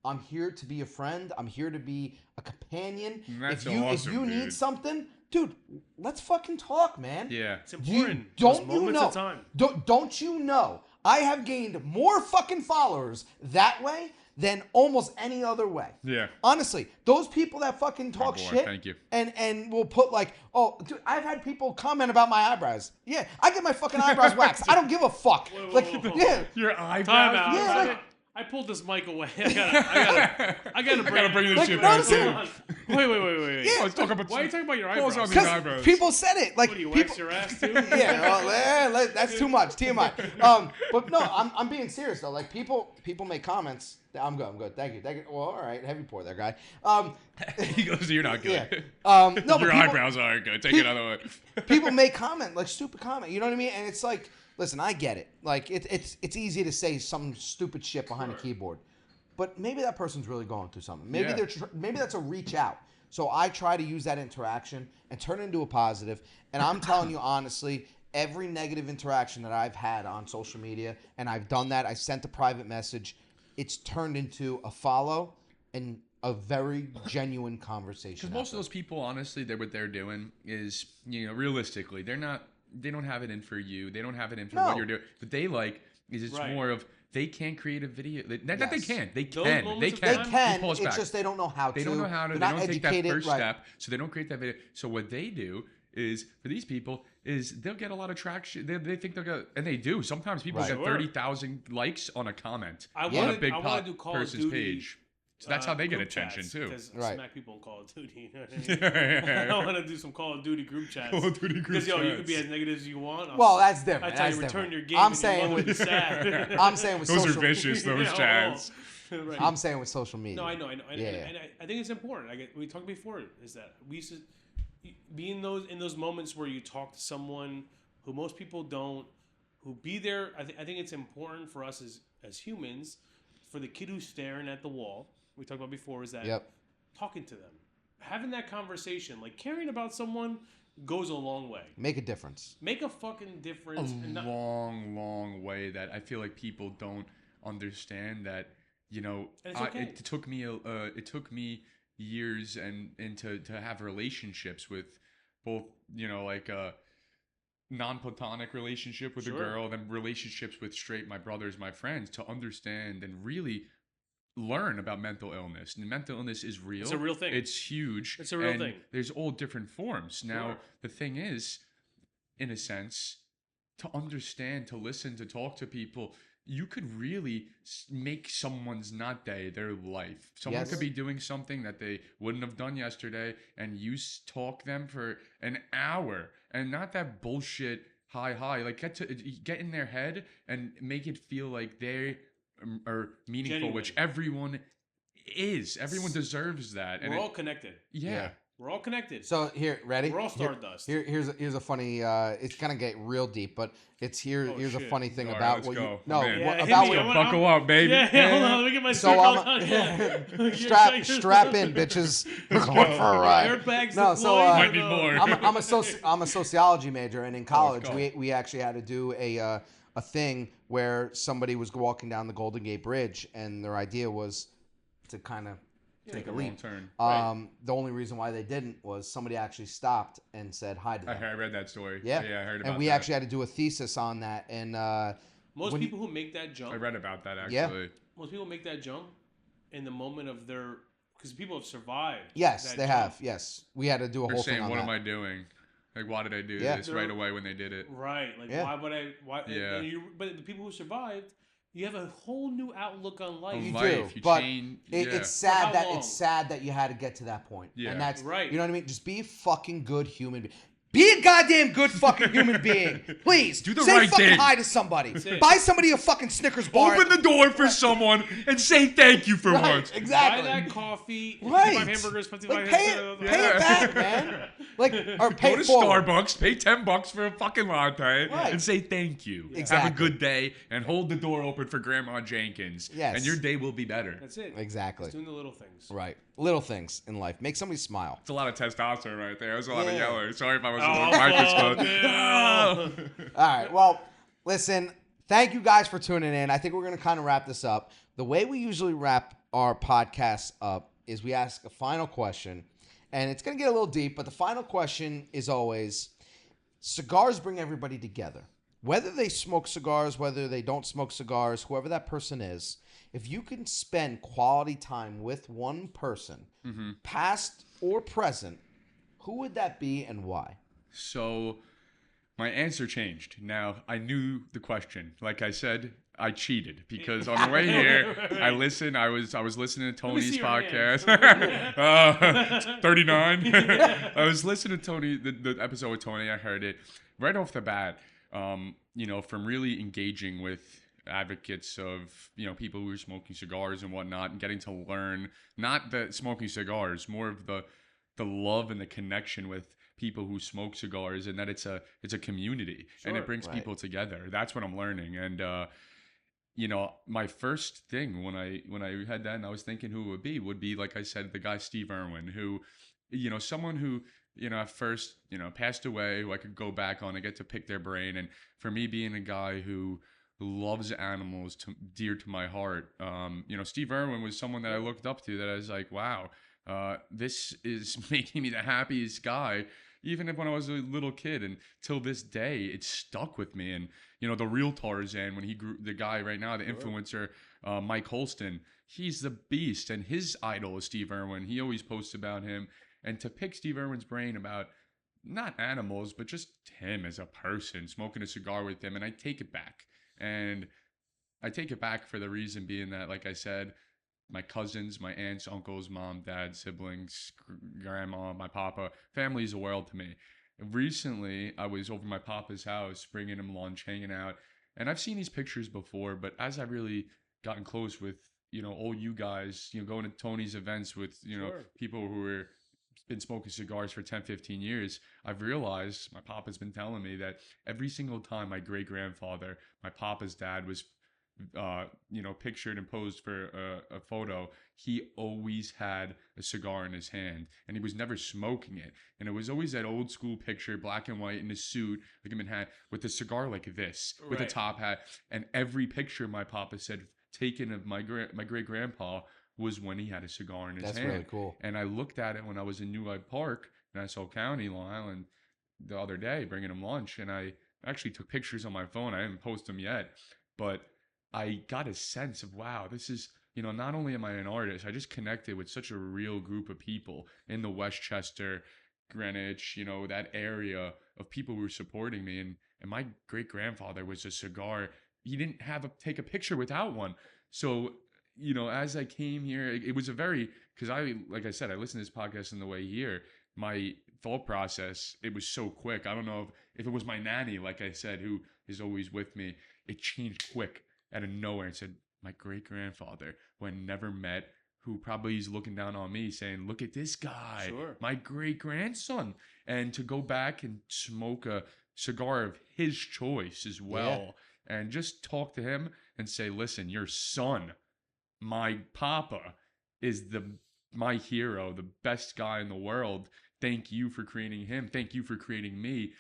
I'm here to be a friend. I'm here to be a companion. That's if you awesome, need dude. something, dude, let's fucking talk, man. Yeah. It's important. Don't Those you moments know? of time. Don't you know? I have gained more fucking followers that way than almost any other way. Yeah. Honestly, those people that fucking talk boy, shit thank you. and will put like, oh, dude, I've had people comment about my eyebrows. Yeah, I get my fucking eyebrows waxed. I don't give a fuck. Whoa. Yeah. Your eyebrows. Time out. Yeah, like- I pulled this mic away. I gotta bring this Like, shit no, back. I'm saying- Wait. Yeah. Let's talk about. Why are you talking about your Close eyebrows? on these Because eyebrows. people said it. Like What, do you people, wax your ass too? yeah, well, that's too much. TMI. But no, I'm being serious though. Like people make comments. I'm good. Thank you. Well, all right, heavy pour there, guy. He goes, "You're not good. Yeah. No, but Your people, eyebrows aren't good. Take another one." people make comment like stupid comment. You know what I mean? And it's like, listen, I get it. Like it's easy to say some stupid shit behind a keyboard, but maybe that person's really going through something. Maybe Yeah. maybe that's a reach out. So I try to use that interaction and turn it into a positive. And I'm telling you honestly, every negative interaction that I've had on social media, and I've done that, I sent a private message, it's turned into a follow and a very genuine conversation. Because most of those people, honestly, what they're doing is, realistically, they don't have it in for you. They don't have it in for No. what you're doing. But they is it's Right. more of they can't create a video. Not that they Yes. can't. They Those can. moments They of can. time- They can. Pull us It's back. just they don't know how to. They don't know how to. They're They not don't take that educated, first right. step, so they don't create that video. So what they do is, for these people, is they'll get a lot of traction. They think they'll get, and they do. Sometimes people Right. get Sure. 30,000 likes on a comment I on wanna- a big I wanna do Call of person's Duty, page. So that's how they get group attention chats, too. 'cause Right. Smack people in Call of Duty. You know what I mean? I want to do some Call of Duty group chats. Call of Duty group Because you could be chats. as negative as you want. Well, that's different. I tell That's you, return different. your game. I'm and saying you with be sad. I'm saying with Those social. are vicious. Those Yeah, chats. right. I'm saying with social media. No, I know, and Yeah. I think it's important. We talked before is that we used to be in those moments where you talk to someone who most people don't, who be there. I think it's important for us as humans, for the kid who's staring at the wall. We talked about before is that talking to them, having that conversation, like caring about someone goes a long way. Make a difference. Make a fucking difference. A long way that I feel like people don't understand that, And it's okay. it took me years and to have relationships with both, like a non-platonic relationship with a girl, then relationships with straight my brothers, my friends, to understand and really learn about mental illness. And mental illness is real. It's a real thing. It's huge. It's a real thing. There's all different forms. Now, Sure. the thing is, in a sense, to understand, to listen, to talk to people, you could really make someone's not day their life. Someone could be doing something that they wouldn't have done yesterday, and you talk them for an hour, and not that bullshit high. Like get in their head and make it feel like they are meaningful, Genuine. which everyone is. Everyone deserves that. We're all connected. Yeah. We're all connected. So here, ready? We're all stardust. Here's a funny. It's gonna get real deep, but here's a shit. funny thing All right, about let's what go. you. No, I'm in. Yeah, what, hit about me. what, Buckle up, baby. Yeah, hold on. Let me get my So seatbelt I'm on. strap in, bitches. We're going for a ride. Airbags No, so deployed. Might need more. I'm a sociology major, and in college go. we actually had to do a thing where somebody was walking down the Golden Gate Bridge, and their idea was to kind of take a wrong leap. turn. The only reason why they didn't was somebody actually stopped and said hi to them. I read that story. Yeah, I heard about and we that. actually had to do a thesis on that. And Most when people who make that jump, I read about that Yeah. actually. most people make that jump in the moment of their, because people have survived. yes, that they jump. have. Yes, we had to do a They're whole saying, thing on "What that. am I doing? Like, why did I do Yeah. this right away when they did it?" Right. Like, Yeah. why would I? Why? Yeah. But the people who survived, you have a whole new outlook on life. You Life, do, you but change- It's For how sad that long? it's sad that you had to get to that point. Yeah. And that's Right. You know what I mean? Just be a fucking good human being. Be a goddamn good fucking human being. Please. Do the Say right fucking thing. hi to somebody. it. Buy somebody a fucking Snickers bar. Open the door for someone and say thank you for Right, once. exactly. Buy that coffee. Right. 55 hamburgers, 55 Like, pay it back, man. Like, or pay Go to forward. Starbucks, pay $10 for a fucking latte, Right. and say thank you. Exactly. Have a good day, and hold the door open for Grandma Jenkins. Yes. And your day will be better. That's it. Exactly. Just doing the little things. Right. Little things in life. Make somebody smile. It's a lot of testosterone right there. It was a lot of Yeah. yellow. Sorry if I was a Oh, little microscope. no. All right. Well, listen, thank you guys for tuning in. I think we're going to kind of wrap this up. The way we usually wrap our podcasts up is we ask a final question, and it's going to get a little deep, but the final question is always, cigars bring everybody together. Whether they smoke cigars, whether they don't smoke cigars, whoever that person is, if you can spend quality time with one person, past or present, who would that be and why? So my answer changed. Now, I knew the question. Like I said, I cheated because on the way here, I listened. I was listening to Tony's podcast. 39. I was listening to Tony, the episode with Tony. I heard it right off the bat. From really engaging with advocates of people who are smoking cigars and whatnot, and getting to learn not the smoking cigars, more of the love and the connection with people who smoke cigars, and that it's a community, and it brings people together. That's what I'm learning. And my first thing when I had that and I was thinking who it would be like I said, the guy Steve Irwin, who someone who at first passed away, who I could go back on and get to pick their brain. And for me, being a guy who loves animals, dear to my heart, Steve Irwin was someone that I looked up to, that I was like, wow, this is making me the happiest guy, even if when I was a little kid. And till this day, it stuck with me. And the real Tarzan, when he grew, the guy right now, the influencer, Mike Holston, he's the beast, and his idol is Steve Irwin. He always posts about him. And to pick Steve Irwin's brain about not animals, but just him as a person, smoking a cigar with him, and I take it back. And I take it back for the reason being that, like I said, my cousins, my aunts, uncles, mom, dad, siblings, grandma, my papa, family is the world to me. Recently, I was over my papa's house, bringing him lunch, hanging out, and I've seen these pictures before, but as I've really gotten close with, all you guys, going to Tony's events with, people who are been smoking cigars for 10, 15 years, I've realized, my papa's been telling me, that every single time my great-grandfather, my papa's dad, was pictured and posed for a photo, he always had a cigar in his hand, and he was never smoking it. And it was always that old school picture, black and white, in a suit, like him in hat, with a cigar like this, with a top hat. And every picture, my papa said, taken of my great-grandpa was when he had a cigar in his hand. That's really cool. And I looked at it when I was in New Hyde Park, Nassau County, Long Island, the other day, bringing him lunch, and I actually took pictures on my phone. I didn't post them yet, but I got a sense of, wow, this is, not only am I an artist, I just connected with such a real group of people in the Westchester, Greenwich, that area of people who were supporting me. And my great-grandfather was a cigar. He didn't take a picture without one. So, as I came here, it was because like I said, I listened to this podcast on the way here. My thought process, it was so quick. I don't know if it was my nanny, like I said, who is always with me. It changed quick out of nowhere and said, my great-grandfather, who I never met, who probably is looking down on me saying, look at this guy, my great-grandson. And to go back and smoke a cigar of his choice as well, and just talk to him and say, listen, your son, my papa, is my hero, the best guy in the world. Thank you for creating him. Thank you for creating me.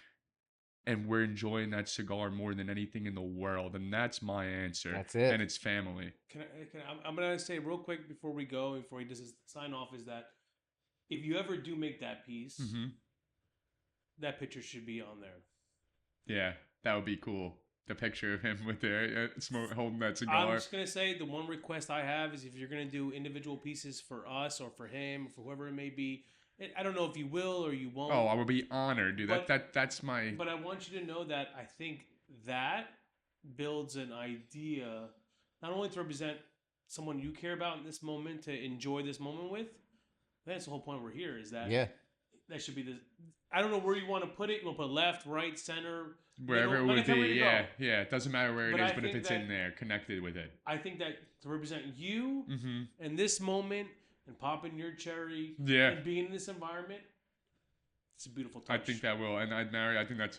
And we're enjoying that cigar more than anything in the world. And that's my answer. That's it. And it's family. I'm going to say real quick before we go, before he does his sign off, is that if you ever do make that piece, that picture should be on there. Yeah, that would be cool. The picture of him with holding that cigar. I'm just going to say the one request I have is if you're going to do individual pieces for us or for him, or for whoever it may be, I don't know if you will or you won't. Oh, I would be honored, dude. That's my... But I want you to know that I think that builds an idea, not only to represent someone you care about in this moment, to enjoy this moment with. That's the whole point we're here, is that that should be the... I don't know where you want to put it. You want to put left, right, center... Wherever it would be, yeah. It doesn't matter where it is, but if it's in there, connected with it. I think that to represent you in this moment and popping your cherry and being in this environment, It's a beautiful touch. I think that will, and I think that's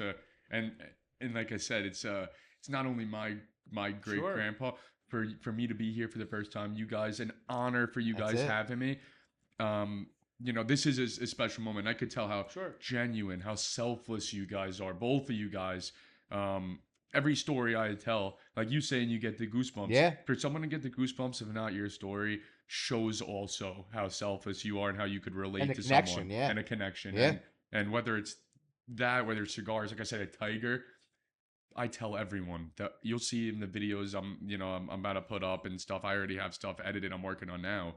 and like I said, it's not only my great grandpa for me to be here for the first time. You guys, an honor for you guys having me. This is a special moment. I could tell how genuine, how selfless you guys are, both of you guys. Every story I tell, like you saying, you get the goosebumps. Yeah. For someone to get the goosebumps, if not your story, shows also how selfless you are and how you could relate to someone. Yeah. And a connection. Yeah. And whether it's that, whether it's cigars, like I said, a tiger, I tell everyone that you'll see in the videos I'm about to put up and stuff. I already have stuff edited I'm working on now.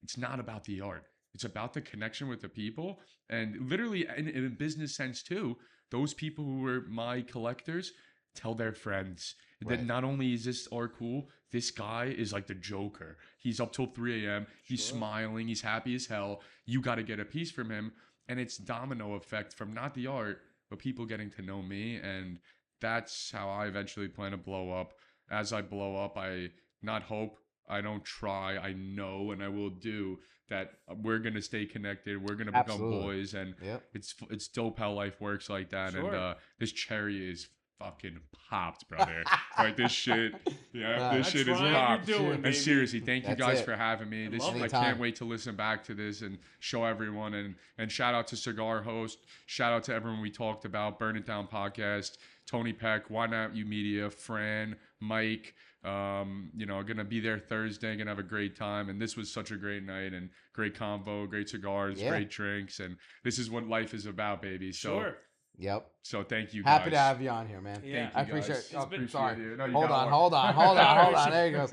It's not about the art. It's about the connection with the people. And literally in a business sense too, those people who were my collectors tell their friends that not only is this art cool, this guy is like the Joker. He's up till 3 a.m. He's smiling. He's happy as hell. You got to get a piece from him. And it's domino effect from not the art, but people getting to know me. And that's how I eventually plan to blow up. As I blow up, I not hope, I don't try, I know, and I will do that. We're going to stay connected. We're going to become boys. And it's dope how life works like that. And this cherry is fucking popped, brother. Like this shit. Yeah, this shit is popped. And seriously, thank you guys for having me. I can't wait to listen back to this and show everyone. And shout out to Cigar Host. Shout out to everyone we talked about. Burn It Down Podcast. Tony Peck, Why Not You Media, Fran, Mike. Gonna be there Thursday. Gonna have a great time. And this was such a great night and great convo, great cigars, great drinks. And this is what life is about, baby. So. Yep. So thank you guys. Happy to have you on here, man. Yeah. I appreciate it. Oh, sorry. No, hold on. There he goes.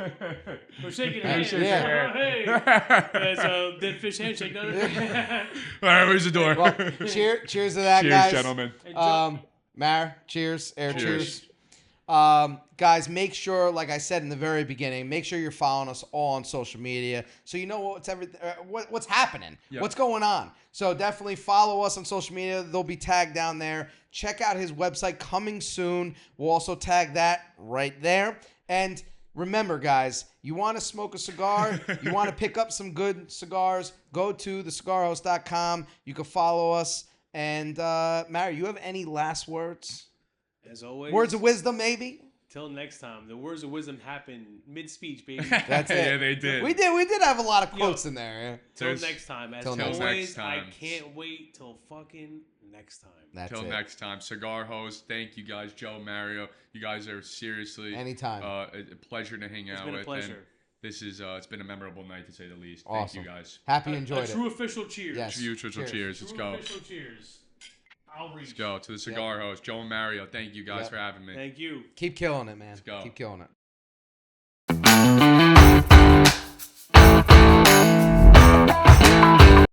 We're shaking hands. Yeah. Hey. It's a dead fish handshake. No? All right, where's the door? Well, cheers to that, guys. Cheers, gentlemen. Mar, cheers. Cheers. Guys, make sure, like I said in the very beginning, make sure you're following us all on social media so you know what's happening, what's going on. So definitely follow us on social media. They'll be tagged down there. Check out his website coming soon. We'll also tag that right there. And remember, guys, you want to smoke a cigar, you want to pick up some good cigars, go to thecigarhost.com. You can follow us. And Mary, you have any last words? As always. Words of wisdom, maybe? Till next time. The words of wisdom happen mid-speech, baby. That's it. Yeah, they did. We did have a lot of quotes in there. Yeah. Till next time. As always, I can't wait till fucking next time. Till next time. Cigar Host, thank you guys. Joe, Mario, you guys are seriously anytime a pleasure to hang out with. It's been a pleasure. And this is it's been a memorable night to say the least. Awesome. Thank you guys. Happy you enjoyed it. True official cheers. Yes. True official cheers. Let's go. Official cheers. Let's go to the Cigar Host, Joe and Mario. Thank you guys for having me. Thank you. Keep killing it, man. Let's go. Keep killing it.